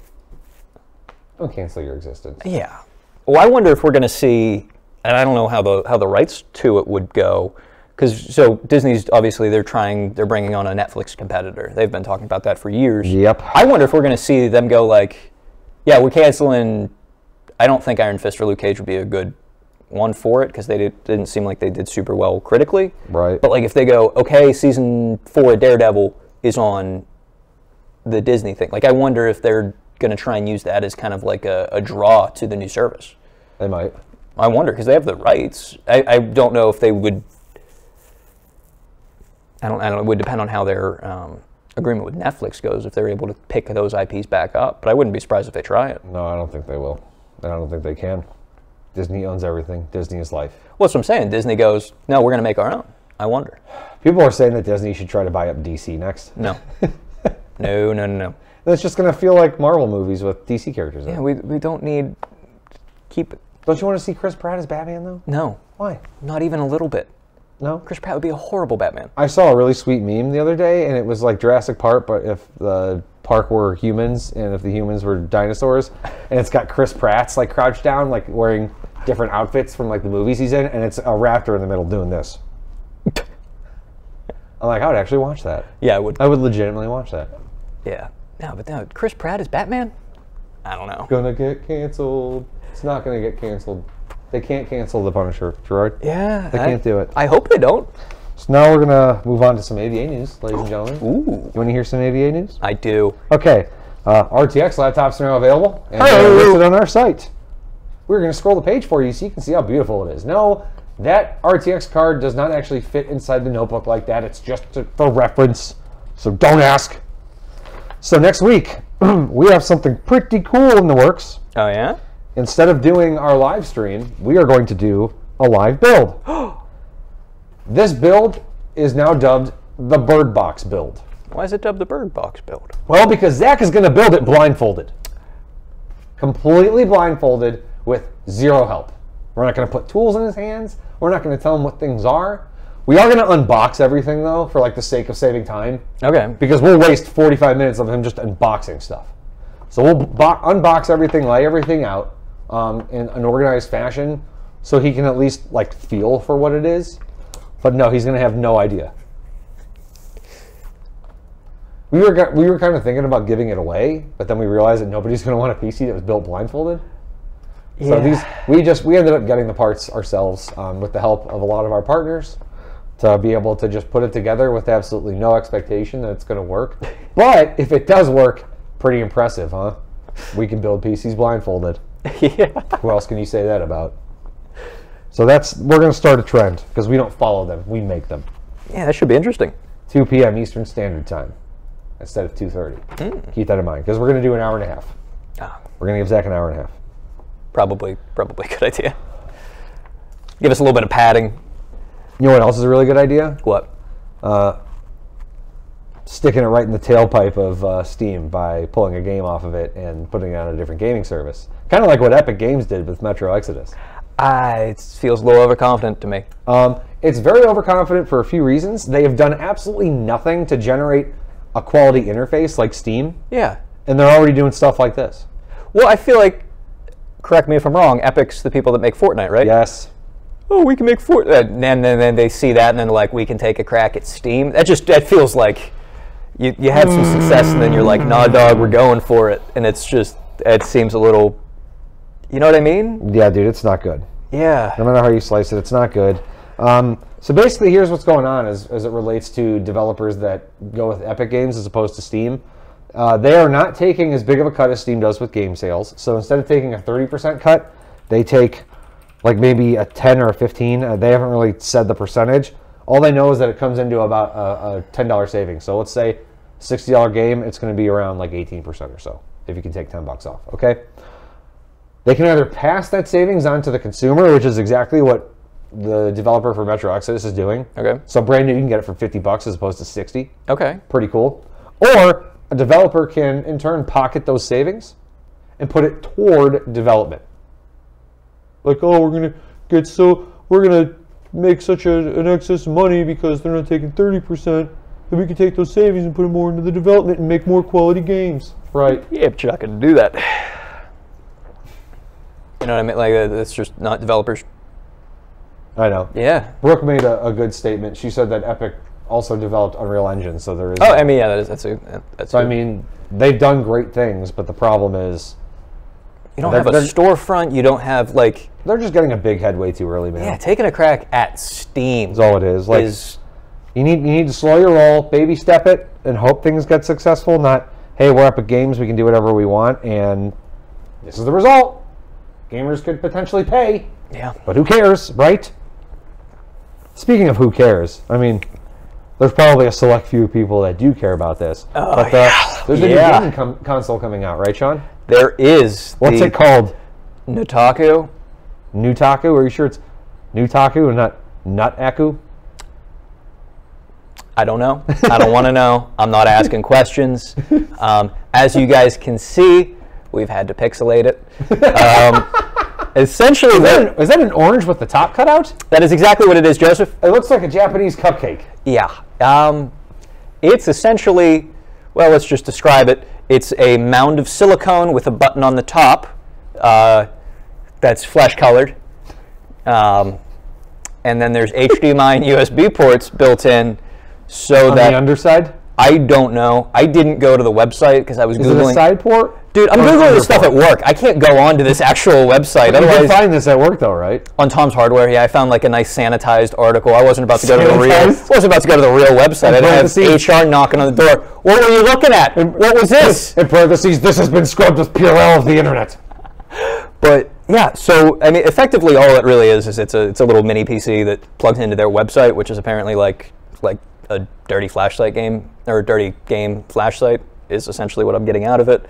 Don't cancel your existence. Yeah. Well, I wonder if we're going to see... And I don't know how the rights to it would go, because Disney's obviously they're bringing on a Netflix competitor. They've been talking about that for years. Yep. I wonder if we're going to see them go yeah, we're canceling. I don't think Iron Fist or Luke Cage would be a good one for it because they didn't seem like they did super well critically. Right. But if they go, okay, season 4 of Daredevil is on the Disney thing. I wonder if they're going to try and use that as kind of a draw to the new service. They might. I wonder, because they have the rights. I don't know if they would... I don't know. It would depend on how their agreement with Netflix goes, if they're able to pick those IPs back up. But I wouldn't be surprised if they try it. No, I don't think they will. I don't think they can. Disney owns everything. Disney is life. Well, that's what I'm saying. Disney goes, no, we're going to make our own. I wonder. People are saying that Disney should try to buy up DC next. No. No. It's just going to feel like Marvel movies with DC characters in it. Yeah, we don't need... Don't you want to see Chris Pratt as Batman, though? No. Why? Not even a little bit. No? Chris Pratt would be a horrible Batman. I saw a really sweet meme the other day, and it was like Jurassic Park, but if the park were humans, and if the humans were dinosaurs, and it's got Chris Pratt's like crouched down, like wearing different outfits from like the movies he's in, and it's a raptor in the middle doing this. I'm like, I would actually watch that. Yeah, I would. I would legitimately watch that. Yeah. No, Chris Pratt is Batman? I don't know. Gonna get canceled. It's not gonna get canceled. They can't cancel the Punisher, Gerard. Yeah. They can't do it. I hope they don't. So now we're gonna move on to some AVA news, ladies and gentlemen. Ooh. You want to hear some AVA news? I do. Okay. RTX laptops are now available and listed on our site. We're gonna scroll the page for you so you can see how beautiful it is. No, that RTX card does not actually fit inside the notebook like that. It's just for reference. So don't ask. So next week, we have something pretty cool in the works. Oh, yeah? Instead of doing our live stream, we are going to do a live build. This build is now dubbed the Bird Box build. Why is it dubbed the Bird Box build? Well, because Zach is going to build it blindfolded. Completely blindfolded with zero help. We're not going to put tools in his hands. We're not going to tell him what things are. We are going to unbox everything, though, for like the sake of saving time. Okay. Because we'll waste 45 minutes of him just unboxing stuff. So we'll unbox everything, lay everything out in an organized fashion so he can at least like feel for what it is. But no, he's going to have no idea. We were kind of thinking about giving it away, but then we realized that nobody's going to want a PC that was built blindfolded. Yeah. So we ended up getting the parts ourselves with the help of a lot of our partners to be able to just put it together with absolutely no expectation that it's going to work. But if it does work, pretty impressive, huh? We can build PCs blindfolded. Yeah. Who else can you say that about? So we're going to start a trend because we don't follow them, we make them. Yeah, that should be interesting. 2 p.m. Eastern Standard Time instead of 2:30. Keep that in mind because we're going to do an hour and a half. We're going to give Zach an hour and a half. Probably a good idea. Give us a little bit of padding. You know what else is a really good idea? What? Sticking it right in the tailpipe of Steam by pulling a game off of it and putting it on a different gaming service. Kind of like what Epic Games did with Metro Exodus. It feels a little overconfident to me. It's very overconfident for a few reasons. They have done absolutely nothing to generate a quality interface like Steam. Yeah. And they're already doing stuff like this. Well, I feel like, correct me if I'm wrong, Epic's the people that make Fortnite, right? Yes. Oh, we can make Fortnite. And then they see that and then like, we can take a crack at Steam. That feels like you had some success and then you're like, nah, dog, we're going for it. And it seems a little, you know what I mean? Yeah, dude, it's not good. Yeah. No matter how you slice it, it's not good. So basically, here's what's going on as it relates to developers that go with Epic Games as opposed to Steam. They are not taking as big of a cut as Steam does with game sales. So instead of taking a 30% cut, they take like maybe a 10 or a 15. They haven't really said the percentage. All they know is that it comes into about a $10 savings. So let's say $60 game, it's going to be around like 18% or so if you can take $10 off. Okay. They can either pass that savings on to the consumer, which is exactly what the developer for Metro Exodus is doing. Okay. So brand new, you can get it for $50 as opposed to $60. Okay. Pretty cool. Or a developer can in turn pocket those savings and put it toward development. Like, oh, we're gonna make such an excess of money because they're not taking 30%, that we can take those savings and put them more into the development and make more quality games. Right. Yeah, but you're not gonna do that. You know what I mean? Like, that's just not developers. I know. Yeah. Brooke made a good statement. She said that Epic also developed Unreal Engine, so there is. Oh, I mean, yeah, that's. So I mean, they've done great things, but the problem is, you don't have a storefront. You don't have like. They're just getting a big head way too early, man. Yeah, taking a crack at Steam. That's all it is. Like, you need to slow your roll, baby step it, and hope things get successful. Not, hey, we're Epic Games, we can do whatever we want, and this is the result. Gamers could potentially pay. Yeah. But who cares, right? Speaking of who cares, I mean, There's probably a select few people that do care about this. Oh, But there's a new gaming console coming out, right, Sean? There is. What's it called? Nutaku. Nutaku? Are you sure it's Nutaku and not Nutaku? I don't know. I don't want to know. I'm not asking questions. As you guys can see, we've had to pixelate it. Essentially, is that an orange with the top cut out? That is exactly what it is, Joseph. It looks like a Japanese cupcake. Yeah. It's essentially, well, let's just describe it. It's a mound of silicone with a button on the top that's flesh-colored. And then there's HDMI and USB ports built in. So on that the underside? I don't know. I didn't go to the website because I was Googling. Is it a side port? Dude, I'm Googling this stuff at work. I can't go on to this actual website. You can find this at work, though, right? On Tom's Hardware, yeah. I found like a nice sanitized article. I wasn't about to go to the real. I wasn't about to go to the real website. I didn't have HR knocking on the door. What were you looking at? What was this? In parentheses, this has been scrubbed with Purell of the internet. But yeah, so I mean, effectively, all it really is it's a little mini PC that plugs into their website, which is apparently like a dirty flashlight game, or a dirty game flashlight is essentially what I'm getting out of it.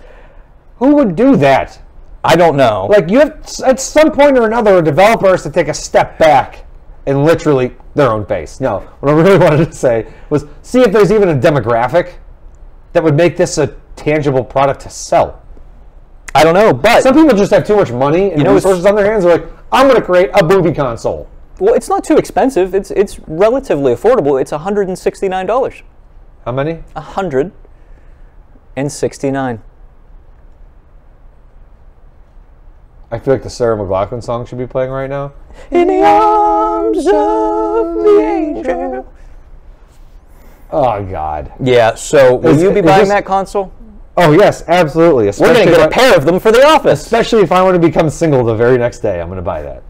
Who would do that? I don't know. Like, you have, at some point or another, a developer has to take a step back and literally their own pace. No, what I really wanted to say was see if there's even a demographic that would make this a tangible product to sell. I don't know, but some people just have too much money and resources on their hands. They're like, I'm going to create a booby console. Well, it's not too expensive. It's relatively affordable. It's $169. How many? $169. I feel like the Sarah McLachlan song should be playing right now. In the arms of the angel. Oh, God. Yeah, so will you be buying that console? Oh, yes, absolutely. We're going to get a pair of them for the office. Especially if I want to become single the very next day. I'm going to buy that.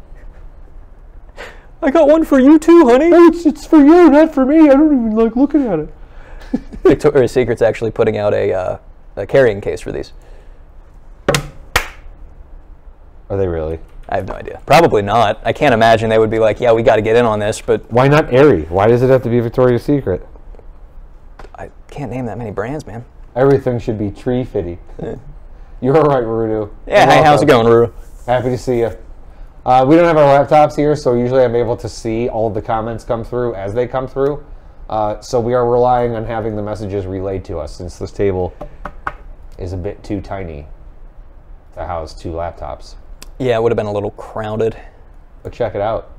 I got one for you too, honey. Oh, it's for you, not for me. I don't even like looking at it. Victoria's Secret's actually putting out a carrying case for these. Are they really? I have no idea. Probably not. I can't imagine they would be like, yeah, we got to get in on this, but... Why not Aerie? Why does it have to be Victoria's Secret? I can't name that many brands, man. Everything should be tree-fitty. You're all right, Rudu. Yeah, hey, how's it going, Rudu? Happy to see you. We don't have our laptops here, so usually I'm able to see all of the comments come through as they come through. So we are relying on having the messages relayed to us, since this table is a bit too tiny to house two laptops. Yeah, it would have been a little crowded. But check it out.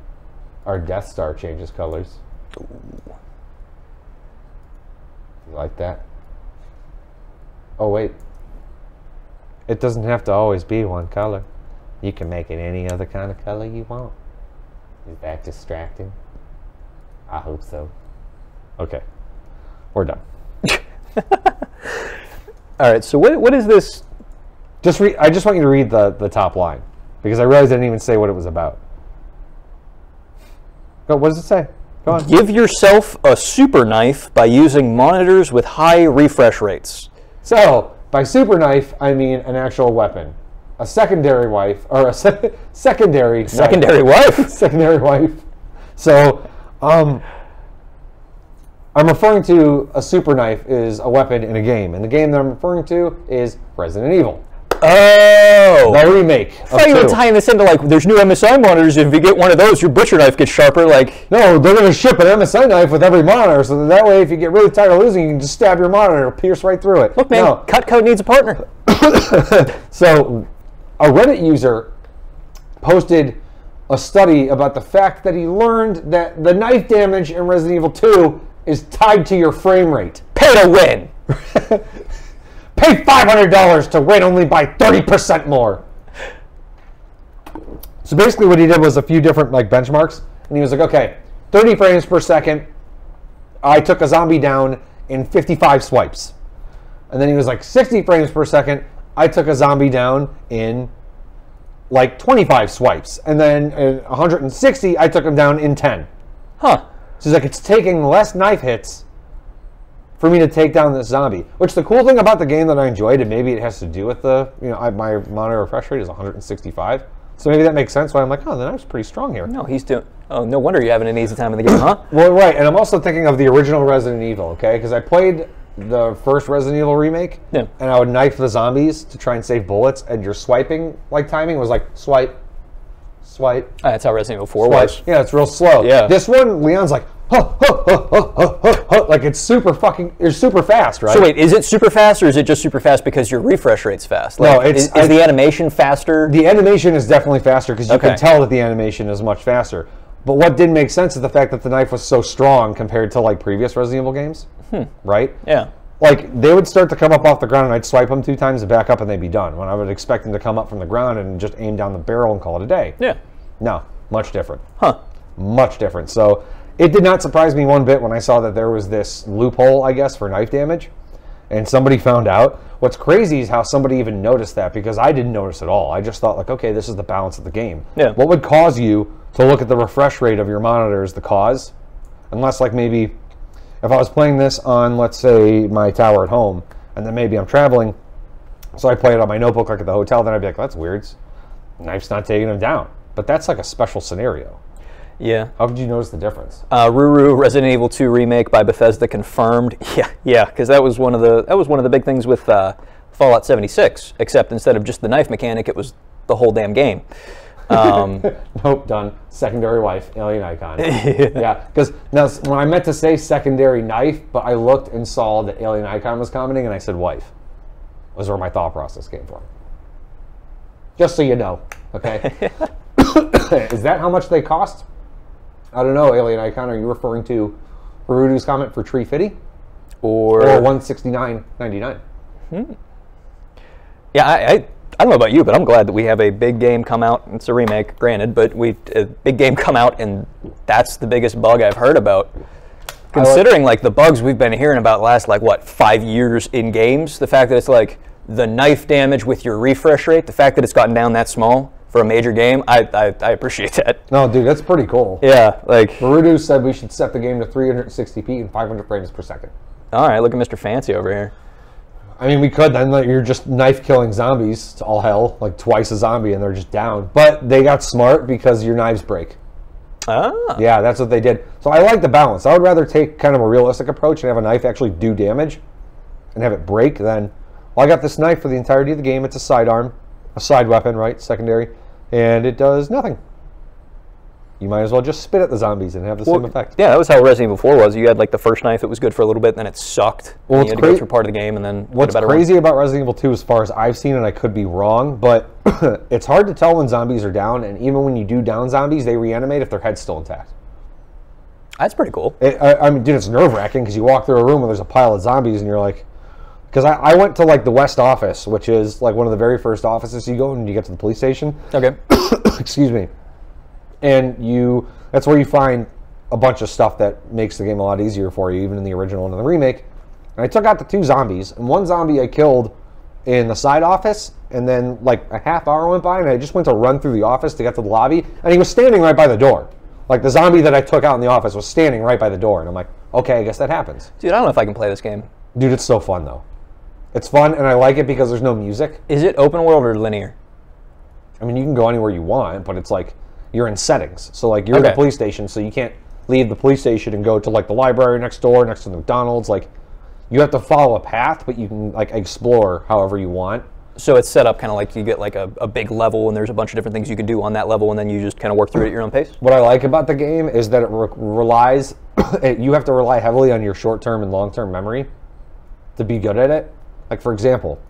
Our Death Star changes colors. Ooh. You like that? Oh, wait. It doesn't have to always be one color. You can make it any other kind of color you want. Is that distracting? I hope so. Okay. We're done. All right, so what is this? I just want you to read the top line, because I realized I didn't even say what it was about. Go, what does it say? Go on. Give yourself a super knife by using monitors with high refresh rates. So, by super knife, I mean an actual weapon. A secondary wife, or a secondary wife. Secondary wife. So, I'm referring to a super knife is a weapon in a game, and the game that I'm referring to is Resident Evil. Oh! The remake. I thought you were tying this into, like, there's new MSI monitors, if you get one of those, your butcher knife gets sharper, like... No, they're going to ship an MSI knife with every monitor, so that way if you get really tired of losing, you can just stab your monitor, it'll pierce right through it. Look, man, Cutco needs a partner. So, a Reddit user posted a study about the fact that he learned that the knife damage in Resident Evil 2 is tied to your frame rate. Pay to win! Pay $500 to win only by 30% more. So basically what he did was a few different benchmarks, and he was like, okay, 30 frames per second, I took a zombie down in 55 swipes. And then he was like, 60 frames per second, I took a zombie down in 25 swipes. And then 160, I took him down in 10. Huh. So he's like, it's taking less knife hits for me to take down this zombie. Which the cool thing about the game that I enjoyed, and maybe it has to do with the, my monitor refresh rate is 165. So maybe that makes sense why I'm like, oh, the knife's pretty strong here. No, he's doing... Oh, no wonder you're having an easy time in the game, huh? Well, right, and I'm also thinking of the original Resident Evil, okay? Because I played the first Resident Evil remake, and I would knife the zombies to try and save bullets, and your swiping timing was like swipe, swipe. That's how Resident Evil 4 was. Yeah, it's real slow. Yeah. This one, Leon's like, like it's super fast, right? So wait, is it super fast, or is it just super fast because your refresh rate's fast? Like, no, it's is the animation faster? The animation is definitely faster because you can tell that the animation is much faster. But what didn't make sense is the fact that the knife was so strong compared to like previous Resident Evil games, right? Yeah. Like they would start to come up off the ground, and I'd swipe them 2 times and back up, and they'd be done. When I would expect them to come up from the ground and just aim down the barrel and call it a day. Yeah. No, much different. Huh. Much different. So it did not surprise me one bit when I saw that there was this loophole, I guess, for knife damage, and somebody found out. What's crazy is how somebody even noticed that, because I didn't notice at all. I just thought, like, okay, this is the balance of the game. Yeah. What would cause you to look at the refresh rate of your monitor is the cause? Unless, like, maybe if I was playing this on, let's say, my tower at home, and then maybe I'm traveling, so I play it on my notebook, like at the hotel, then I'd be like, that's weird. Knife's not taking them down. But that's like a special scenario. Yeah. How did you notice the difference? Ruru Resident Evil 2 remake by Bethesda confirmed. Yeah, because that was one of the big things with Fallout 76. Except instead of just the knife mechanic, it was the whole damn game. Nope, done. Secondary wife, alien icon. Yeah, because now when I meant to say secondary knife, but I looked and saw that alien icon was commenting, and I said wife. Was where my thought process came from. Just so you know, okay. Is that how much they cost? I don't know, Alien Icon. Are you referring to Ruru's comment for Tree Fitty? Or $169.99? Yeah, I don't know about you, but I'm glad that we have a big game come out. It's a remake, granted, but a big game come out, and that's the biggest bug I've heard about. Considering like the bugs we've been hearing about last, like, what, 5 years in games? The fact that it's like the knife damage with your refresh rate, the fact that it's gotten down that small for a major game, I appreciate that. No, dude, that's pretty cool. Yeah, like... Rudu said we should set the game to 360p and 500 frames per second. All right, look at Mr. Fancy over here. I mean, we could, then you're just knife-killing zombies to all hell, like twice a zombie, and they're just down. But they got smart because your knives break. Ah. Yeah, that's what they did. So I like the balance. I would rather take kind of a realistic approach and have a knife actually do damage and have it break than... Well, I got this knife for the entirety of the game. It's a sidearm. A side weapon, right? Secondary. And it does nothing. You might as well just spit at the zombies and have the same effect. Yeah, that was how Resident Evil 4 was. You had like the first knife, it was good for a little bit, then it sucked. Well, you had to go through part of the game and then what's crazy about Resident Evil 2, as far as I've seen, and I could be wrong, but it's hard to tell when zombies are down, and even when you do down zombies, they reanimate if their head's still intact. That's pretty cool. I mean, dude, it's nerve-wracking because you walk through a room where there's a pile of zombies and you're like... Because I went to like the West office, which is like one of the very first offices you go when you get to the police station. Okay. Excuse me. And that's where you find a bunch of stuff that makes the game a lot easier for you, even in the original and in the remake. And I took out the 2 zombies, and one zombie I killed in the side office, and then like a half hour went by, and I just went to run through the office to get to the lobby, and he was standing right by the door. Like the zombie that I took out in the office was standing right by the door, and I'm like, okay, I guess that happens. Dude, I don't know if I can play this game. Dude, it's so fun though. It's fun, and I like it because there's no music. Is it open world or linear? I mean, you can go anywhere you want, but it's like you're in settings. So like you're in the police station, so you can't leave the police station and go to like the library next door, next to the McDonald's. Like you have to follow a path, but you can like explore however you want. So it's set up kind of like you get like a big level, and there's a bunch of different things you can do on that level, and then you just kind of work through it at your own pace? What I like about the game is that it relies, you have to rely heavily on your short-term and long-term memory to be good at it. Like, for example,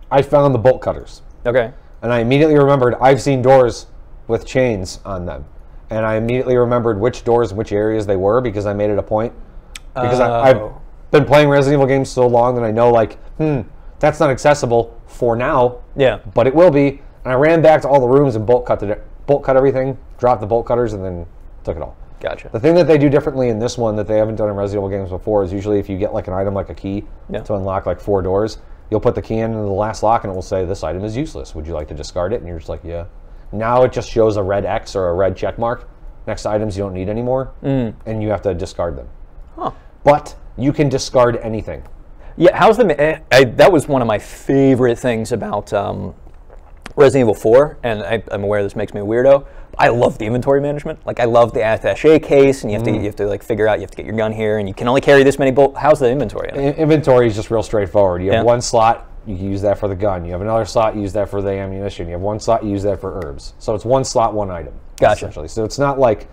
I found the bolt cutters. Okay. And I immediately remembered I've seen doors with chains on them. And I immediately remembered which doors and which areas they were because I made it a point. Because I've been playing Resident Evil games so long that I know, like, that's not accessible for now. Yeah. But it will be. And I ran back to all the rooms and bolt cut everything, dropped the bolt cutters, and then took it all. Gotcha. The thing that they do differently in this one that they haven't done in Resident Evil games before is usually if you get like an item like a key to unlock like 4 doors, you'll put the key in the last lock and it will say, this item is useless. Would you like to discard it? And you're just like, yeah. Now it just shows a red X or a red check mark next to items you don't need anymore, and you have to discard them. Huh. But you can discard anything. Yeah, how's the... that was one of my favorite things about Resident Evil 4, and I'm aware this makes me a weirdo. I love the inventory management. Like, I love the attaché case, and you have to like figure out you have to get your gun here, and you can only carry this many bullets. How's the inventory? Inventory is just real straightforward. You have one slot, you can use that for the gun. You have another slot, you use that for the ammunition. You have one slot, you use that for herbs. So it's one slot, one item. Gotcha. Essentially. So it's not like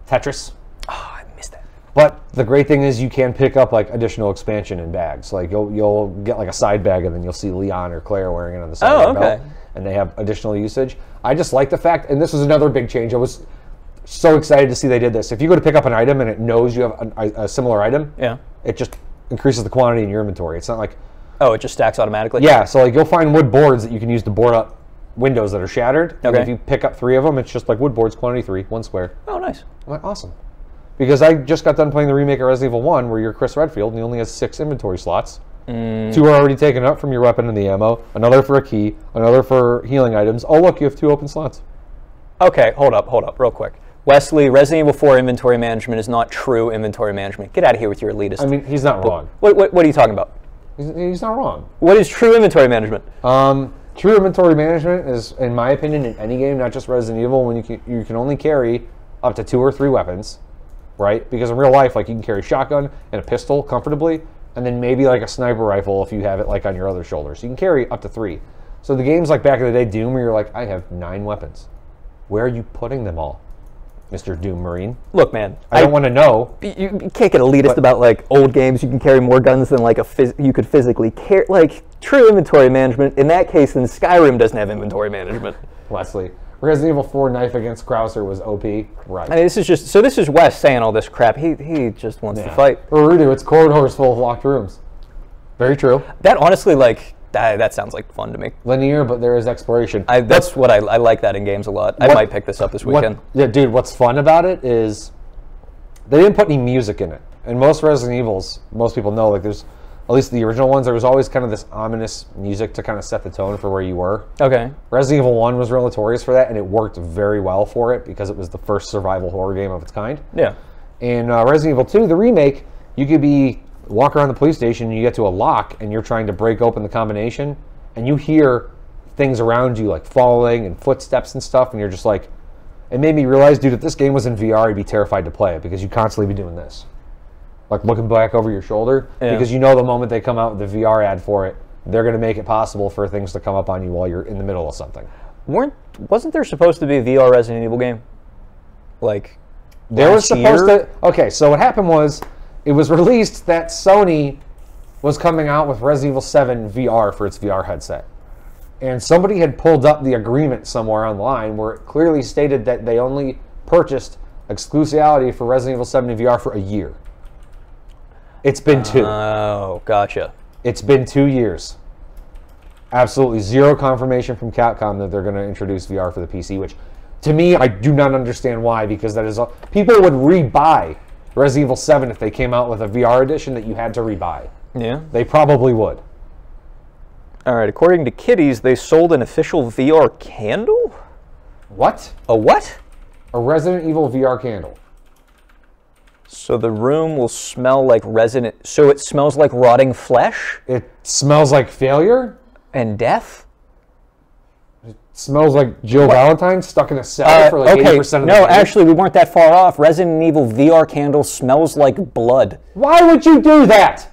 Tetris. Oh, I missed that. But the great thing is you can pick up like additional expansion in bags. Like you'll get like a side bag, and then you'll see Leon or Claire wearing it on the side of the belt, and they have additional usage. I just like the fact, and this was another big change. I was so excited to see they did this. If you go to pick up an item and it knows you have a similar item, it just increases the quantity in your inventory. It's not like, oh, it just stacks automatically? Yeah, so like you'll find wood boards that you can use to board up windows that are shattered. And if you pick up 3 of them, it's just like wood boards, quantity 3, 1 square. Oh, nice. I'm like, awesome. Because I just got done playing the remake of Resident Evil 1 where you're Chris Redfield and he only has 6 inventory slots. 2 are already taken up from your weapon and the ammo, another for a key, another for healing items. Oh, look, you have 2 open slots. Okay, hold up, real quick. Wesley, Resident Evil 4 inventory management is not true inventory management. Get out of here with your elitist. I mean, he's not wrong. What are you talking about? He's not wrong. What is true inventory management? True inventory management is, in my opinion, in any game, not just Resident Evil, when you can only carry up to 2 or 3 weapons, right? Because in real life, like you can carry a shotgun and a pistol comfortably, and then maybe like a sniper rifle if you have it like on your other shoulder. So you can carry up to 3. So the games like back in the day, Doom, where you're like, I have 9 weapons. Where are you putting them all, Mr. Doom Marine? Look, man, I don't want to know. You can't get elitist about like old games. You can carry more guns than like you could physically carry. Like true inventory management. In that case, then Skyrim doesn't have inventory management. Wesley, Resident Evil 4 knife against Krauser was OP. Right. I mean, this is Wes saying all this crap. He just wants to fight. Or Rudy, it's corridors full of locked rooms. Very true. That honestly, like. That sounds like fun to me. Linear, but there is exploration. That's what I like that in games a lot. I might pick this up this weekend. Yeah, dude, what's fun about it is they didn't put any music in it. And most Resident Evils, most people know, like there's, at least the original ones, there was always kind of this ominous music to kind of set the tone for where you were. Okay. Resident Evil 1 was real notorious for that, and it worked very well for it because it was the first survival horror game of its kind. Yeah. In Resident Evil 2, the remake, you could walk around the police station and you get to a lock and you're trying to break open the combination and you hear things around you like falling and footsteps and stuff and you're just like, it made me realize, dude, if this game was in VR, I'd be terrified to play it because you'd constantly be doing this. Like looking back over your shoulder because you know the moment they come out with the VR ad for it, they're going to make it possible for things to come up on you while you're in the middle of something. Wasn't there supposed to be a VR Resident Evil game? Like, there was supposed to... Okay, so what happened was, it was released that Sony was coming out with Resident Evil 7 VR for its VR headset. And somebody had pulled up the agreement somewhere online where it clearly stated that they only purchased exclusivity for Resident Evil 7 in VR for a year. It's been 2. Oh, gotcha. It's been 2 years. Absolutely zero confirmation from Capcom that they're going to introduce VR for the PC, which, to me, I do not understand why, because that is... People would rebuy Resident Evil 7 if they came out with a VR edition that you had to rebuy. Yeah. They probably would. All right, according to Kitties, they sold an official VR candle? What? A what? A Resident Evil VR candle. So the room will smell like so it smells like rotting flesh? It smells like failure? And death? It smells like Jill Valentine stuck in a cell for like 80% of the No, actually, we weren't that far off. Resident Evil VR candle smells like blood. Why would you do that?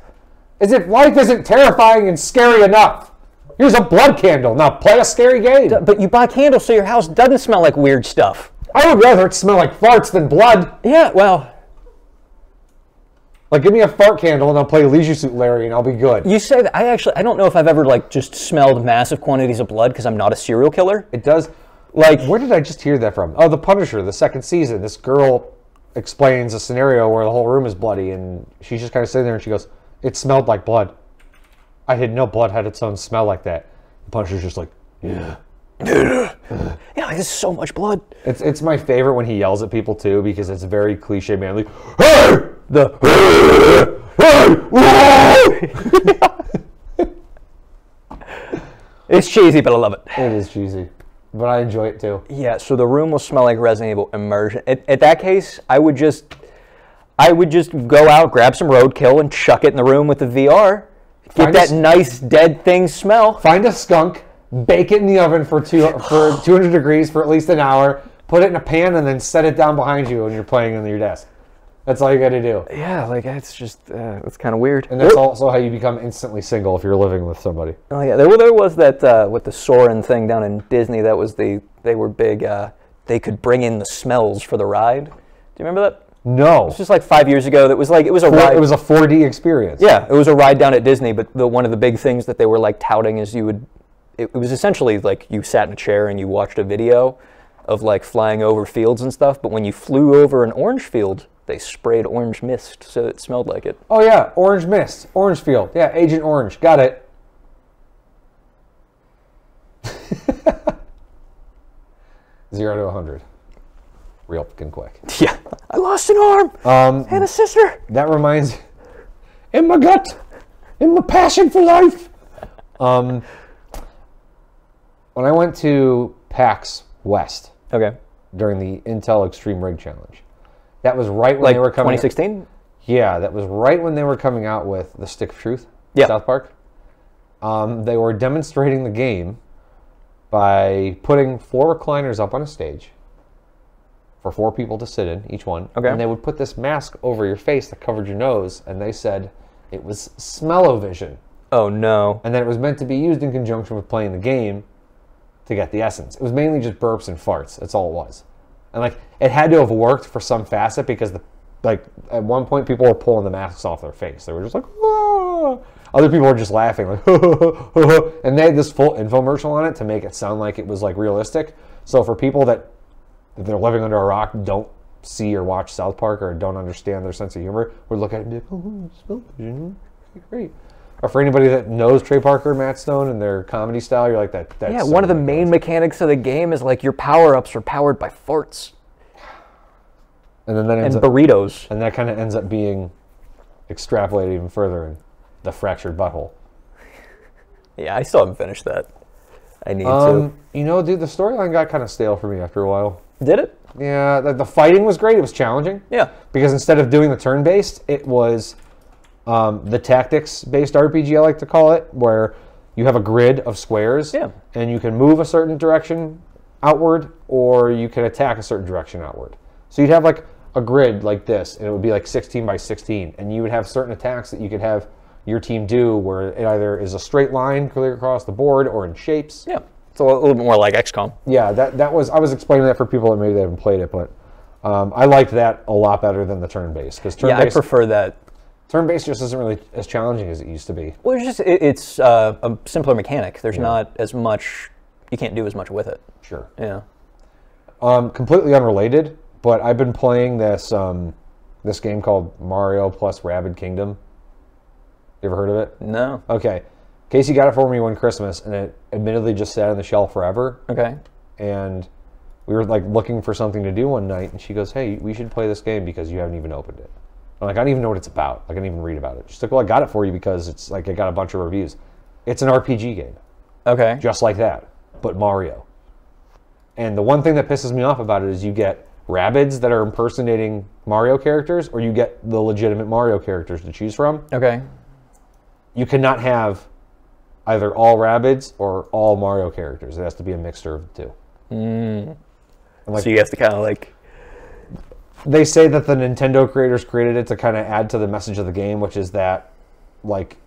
As if life isn't terrifying and scary enough. Here's a blood candle. Now play a scary game. But you buy candles so your house doesn't smell like weird stuff. I would rather it smell like farts than blood. Yeah, well... Like, give me a fart candle and I'll play Leisure Suit Larry and I'll be good. You say that. I don't know if I've ever, like, just smelled massive quantities of blood because I'm not a serial killer. It does. Like, where did I just hear that from? Oh, The Punisher, the 2nd season. This girl explains a scenario where the whole room is bloody and she's just kind of sitting there and she goes, it smelled like blood. I didn't know blood had its own smell like that. The Punisher's just like, yeah. Yeah, like, there's so much blood. It's my favorite when he yells at people, too, because it's very cliche manly. Hey! It's cheesy, but I love it. It is cheesy, but I enjoy it too. Yeah, so the room will smell like Resident Evil immersion. At that case, I would just go out, grab some roadkill, and chuck it in the room with the VR. Get that nice dead thing smell. Find a skunk, bake it in the oven for 200 degrees for at least an hour, put it in a pan, and then set it down behind you when you're playing on your desk. That's all you got to do. Yeah, like it's just it's kind of weird. And that's also how you become instantly single if you're living with somebody. Oh yeah, there was that with the Soarin' thing down in Disney. That was they were big. They could bring in the smells for the ride. Do you remember that? No. It was just like 5 years ago. That was like it was a ride. It was a 4D experience. Yeah, it was a ride down at Disney. But one of the big things that they were like touting is you would. It was essentially like you sat in a chair and you watched a video of like flying over fields and stuff. But when you flew over an orange field, they sprayed orange mist so it smelled like it. Oh yeah, orange mist, orange field. Yeah, Agent Orange. Got it. 0 to 100. Real fucking quick. Yeah. I lost an arm and a sister. That reminds in my gut, in my passion for life. When I went to PAX West during the Intel Extreme Rig Challenge, that was right when they were coming 2016? Yeah, that was right when they were coming out with the Stick of Truth, South Park. They were demonstrating the game by putting 4 recliners up on a stage for 4 people to sit in, each one. Okay. And they would put this mask over your face that covered your nose, and they said it was smell-o-vision. Oh, no. And then it was meant to be used in conjunction with playing the game to get the essence. It was mainly just burps and farts. That's all it was. And like it had to have worked for some facet because at one point people were pulling the masks off their face. They were just like, ah. Other people were just laughing like, and they had this full infomercial on it to make it sound like it was like realistic. So for people that if they're living under a rock, don't see or watch South Park or don't understand their sense of humor, would look at it and be like, oh, smell-o-vision, great. Or for anybody that knows Trey Parker, Matt Stone, and their comedy style, you're like, that's yeah, one of the main mechanics of the game is like your power-ups are powered by farts. And then that ends up, burritos. And that kind of ends up being extrapolated even further in the fractured butthole. Yeah, I still haven't finished that. I need to. You know, dude, the storyline got kind of stale for me after a while. Did it? Yeah, the fighting was great. It was challenging. Yeah. Because instead of doing the turn-based, it was the tactics-based RPG, I like to call it, where you have a grid of squares, and you can move a certain direction outward, or you can attack a certain direction outward. So you'd have like a grid like this, and it would be like 16 by 16, and you would have certain attacks that you could have your team do where it either is a straight line clear across the board or in shapes. Yeah, it's a little bit more like XCOM. Yeah, that was, I was explaining that for people that maybe they haven't played it, but I liked that a lot better than the turn-based. Yeah, I prefer that. Turn-based just isn't really as challenging as it used to be. Well, it's a simpler mechanic. There's not as much, you can't do as much with it. Sure. Yeah. Completely unrelated, but I've been playing this this game called Mario plus Rabbids Kingdom. You ever heard of it? No. Okay. Casey got it for me one Christmas, and it admittedly just sat on the shelf forever. Okay. And we were like looking for something to do one night, and she goes, "Hey, we should play this game because you haven't even opened it." I'm like, I don't even know what it's about. I can't even read about it. She's like, well, I got it for you because it's like I got a bunch of reviews. It's an RPG game. Okay. Just like that, but Mario. And the one thing that pisses me off about it is you get Rabbids that are impersonating Mario characters, or you get the legitimate Mario characters to choose from. Okay. You cannot have either all Rabbids or all Mario characters. It has to be a mixture of the two. Like, so you have to kind of like... They say that the Nintendo creators created it to kind of add to the message of the game, which is that, like,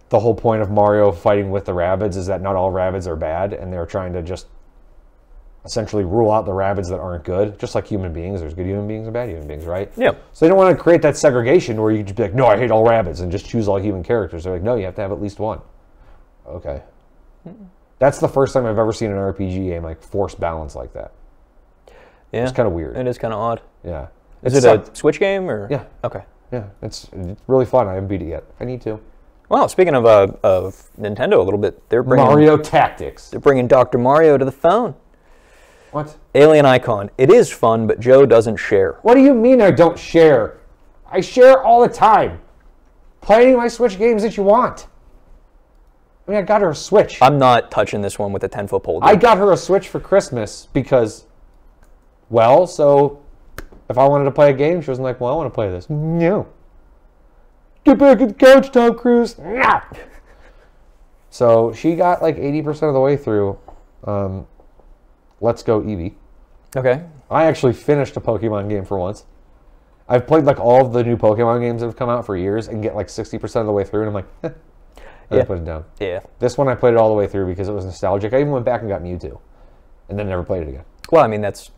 the whole point of Mario fighting with the Rabbids is that not all Rabbids are bad, and they're trying to just essentially rule out the Rabbids that aren't good. Just like human beings, there's good human beings and bad human beings, right? Yeah. So they don't want to create that segregation where you can just be like, no, I hate all Rabbids, and just choose all human characters. They're like, no, you have to have at least one. Okay. That's the first time I've ever seen an RPG game like force balance like that. Yeah. It's kind of weird. It is kind of odd. Yeah. Is it a Switch game or? Yeah. Okay. Yeah, it's really fun. I haven't beat it yet. I need to. Well, speaking of Nintendo a little bit, they're bringing Mario Tactics. They're bringing Dr. Mario to the phone. What? Alien Icon. It is fun, but Joe doesn't share. What do you mean I don't share? I share all the time. Play any of my Switch games that you want. I mean, I got her a Switch. I'm not touching this one with a 10-foot pole. Dude. I got her a Switch for Christmas because, well, so if I wanted to play a game, she wasn't like, well, I want to play this. No. Get back at the couch, Tom Cruise. No. So she got like 80% of the way through Let's Go Eevee. Okay. I actually finished a Pokemon game for once. I've played like all of the new Pokemon games that have come out for years and get like 60% of the way through, and I'm like, I put it down. Yeah. This one I played it all the way through because it was nostalgic. I even went back and got Mewtwo, and then never played it again. Well, I mean, I don't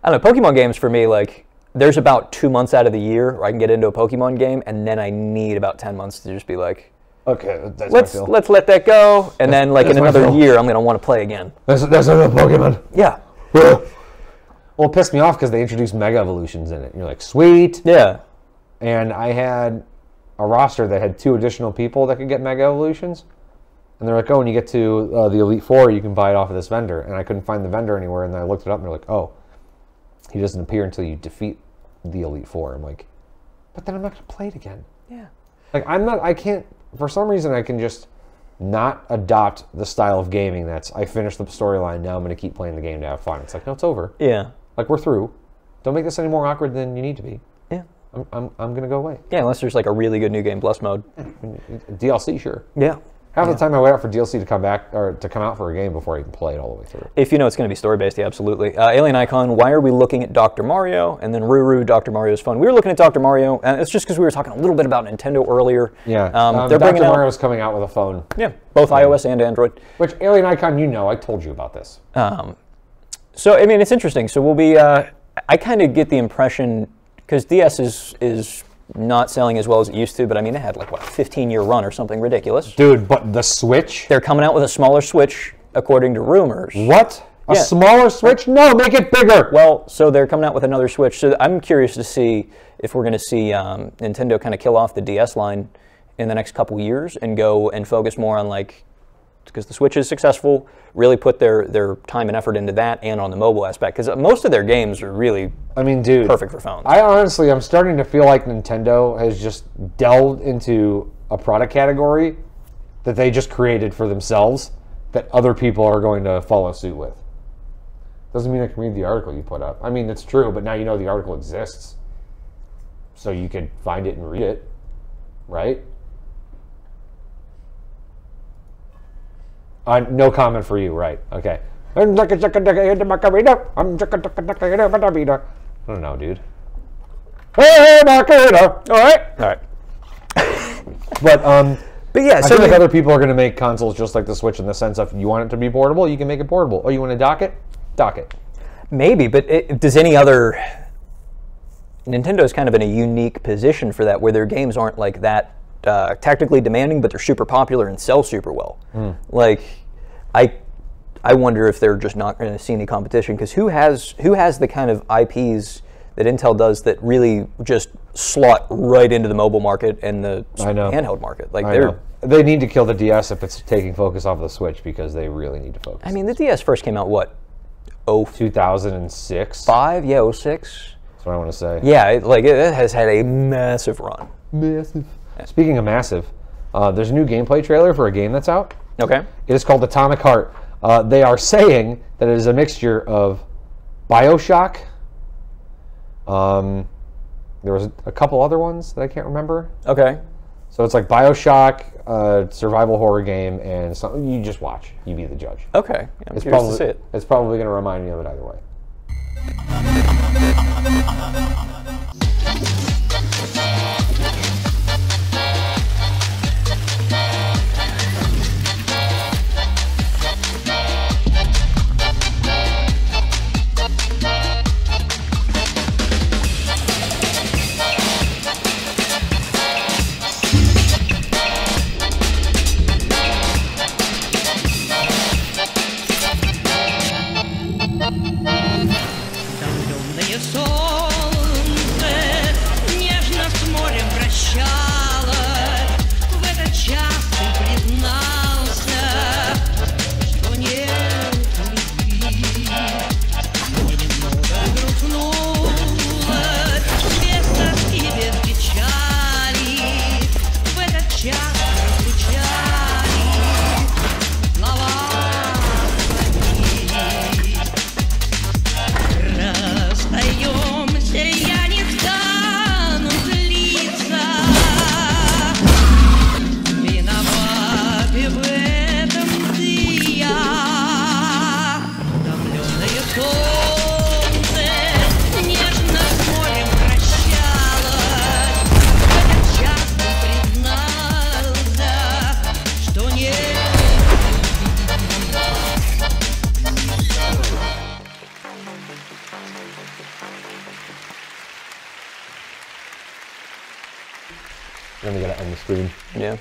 know, Pokemon games for me, like, there's about 2 months out of the year where I can get into a Pokemon game, and then I need about 10 months to just be like, okay, let's let that go, and then like in another year, I'm going to want to play again. That's another Pokemon. Yeah. Well, it pissed me off because they introduced Mega Evolutions in it. And you're like, sweet. Yeah. And I had a roster that had 2 additional people that could get Mega Evolutions. And they're like, oh, when you get to the Elite Four, you can buy it off of this vendor. And I couldn't find the vendor anywhere. And then I looked it up, and they're like, oh, he doesn't appear until you defeat the Elite Four. I'm like, but then I'm not going to play it again. Yeah. Like, I can't, for some reason, I can just not adopt the style of gaming that's, I finished the storyline, now I'm going to keep playing the game to have fun. It's like, no, it's over. Yeah. Like, we're through. Don't make this any more awkward than you need to be. Yeah. I'm going to go away. Yeah, unless there's like a really good New Game Plus mode. DLC, sure. Yeah. Half the time I wait out for DLC to come back or to come out for a game before I even play it all the way through. If you know it's going to be story-based, yeah, absolutely. Alien Icon, why are we looking at Dr. Mario? And then Ruru, Dr. Mario's fun. We were looking at Dr. Mario, and it's just because we were talking a little bit about Nintendo earlier. Yeah, they're Dr. Mario's coming out with a phone. Yeah, both iOS and Android. Which, Alien Icon, you know, I told you about this. So, I mean, it's interesting. So we'll be, I kind of get the impression, because DS is not selling as well as it used to, but I mean, it had like, what, a 15-year run or something ridiculous. Dude, but the Switch? They're coming out with a smaller Switch, according to rumors. What? A smaller Switch? No, make it bigger! Well, so they're coming out with another Switch. So I'm curious to see if we're going to see Nintendo kind of kill off the DS line in the next couple years and go and focus more on, like, because the Switch is successful, really put their time and effort into that and on the mobile aspect. Because most of their games are really perfect for phones. I'm starting to feel like Nintendo has just delved into a product category that they just created for themselves that other people are going to follow suit with. Doesn't mean I can read the article you put up. I mean, it's true, but now you know the article exists. So you can find it and read it, right? No comment for you, right? Okay. I don't know, dude. Hey, Macarena! All right. But yeah, I feel like other people are going to make consoles just like the Switch in the sense of you want it to be portable, you can make it portable. Oh, you want to dock it? Dock it. Maybe, but does any other... Nintendo's kind of in a unique position for that, where their games aren't like that tactically demanding, but they're super popular and sell super well. Like, I wonder if they're just not going to see any competition, because who has the kind of IPs that Intel does that really just slot right into the mobile market and the handheld market? Like they need to kill the DS if it's taking focus off of the Switch, because they really need to focus. I mean, the DS first came out what? 2006. 5? Yeah, 06. That's what I want to say. Yeah, it has had a massive run. Massive. Speaking of massive, there's a new gameplay trailer for a game that's out. Okay. It is called Atomic Heart. They are saying that it is a mixture of BioShock. There was a couple other ones that I can't remember. Okay. So it's like BioShock, survival horror game, and something. You just watch. You be the judge. Okay. I'm curious to see it. It's probably going to remind me of it either way. Then we gotta end the stream. Yeah.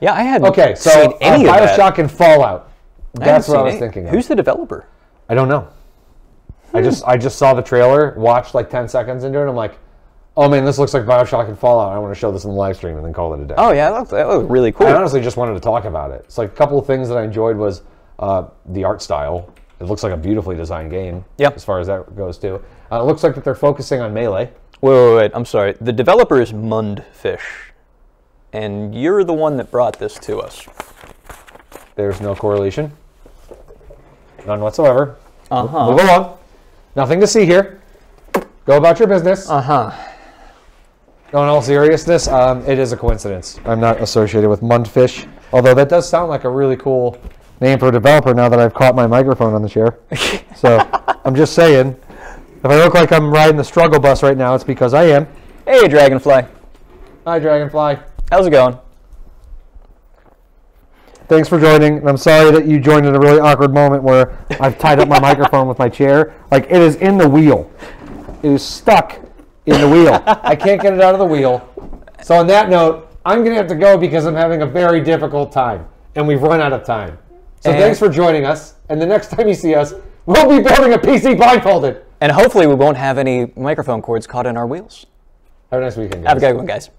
Yeah, I hadn't okay, so seen any of that. Bioshock and Fallout. That's what I was thinking of. Who's the developer? I don't know. I just saw the trailer, watched like 10 seconds into it, and I'm like, oh man, this looks like Bioshock and Fallout. I want to show this in the live stream and then call it a day. Oh yeah, that looked really cool. I honestly just wanted to talk about it. It's like a couple of things that I enjoyed was the art style. It looks like a beautifully designed game. Yep. As far as that goes too. It looks like that they're focusing on melee. Wait, I'm sorry. The developer is Mundy, and you're the one that brought this to us. There's no correlation. None whatsoever. Uh-huh. Move along. Nothing to see here. Go about your business. Uh-huh. No, in all seriousness, it is a coincidence. I'm not associated with Mundy, although that does sound like a really cool name for a developer now that I've caught my microphone on the chair. So I'm just saying, if I look like I'm riding the struggle bus right now, it's because I am. Hey, Dragonfly. Hi, Dragonfly. How's it going? Thanks for joining, and I'm sorry that you joined in a really awkward moment where I've tied up my microphone with my chair. Like, it is in the wheel. It is stuck in the wheel. I can't get it out of the wheel. So on that note, I'm going to have to go because I'm having a very difficult time, and we've run out of time. So thanks for joining us, and the next time you see us, we'll be building a PC blindfolded. And hopefully we won't have any microphone cords caught in our wheels. Have a nice weekend, guys. Have a good one, guys.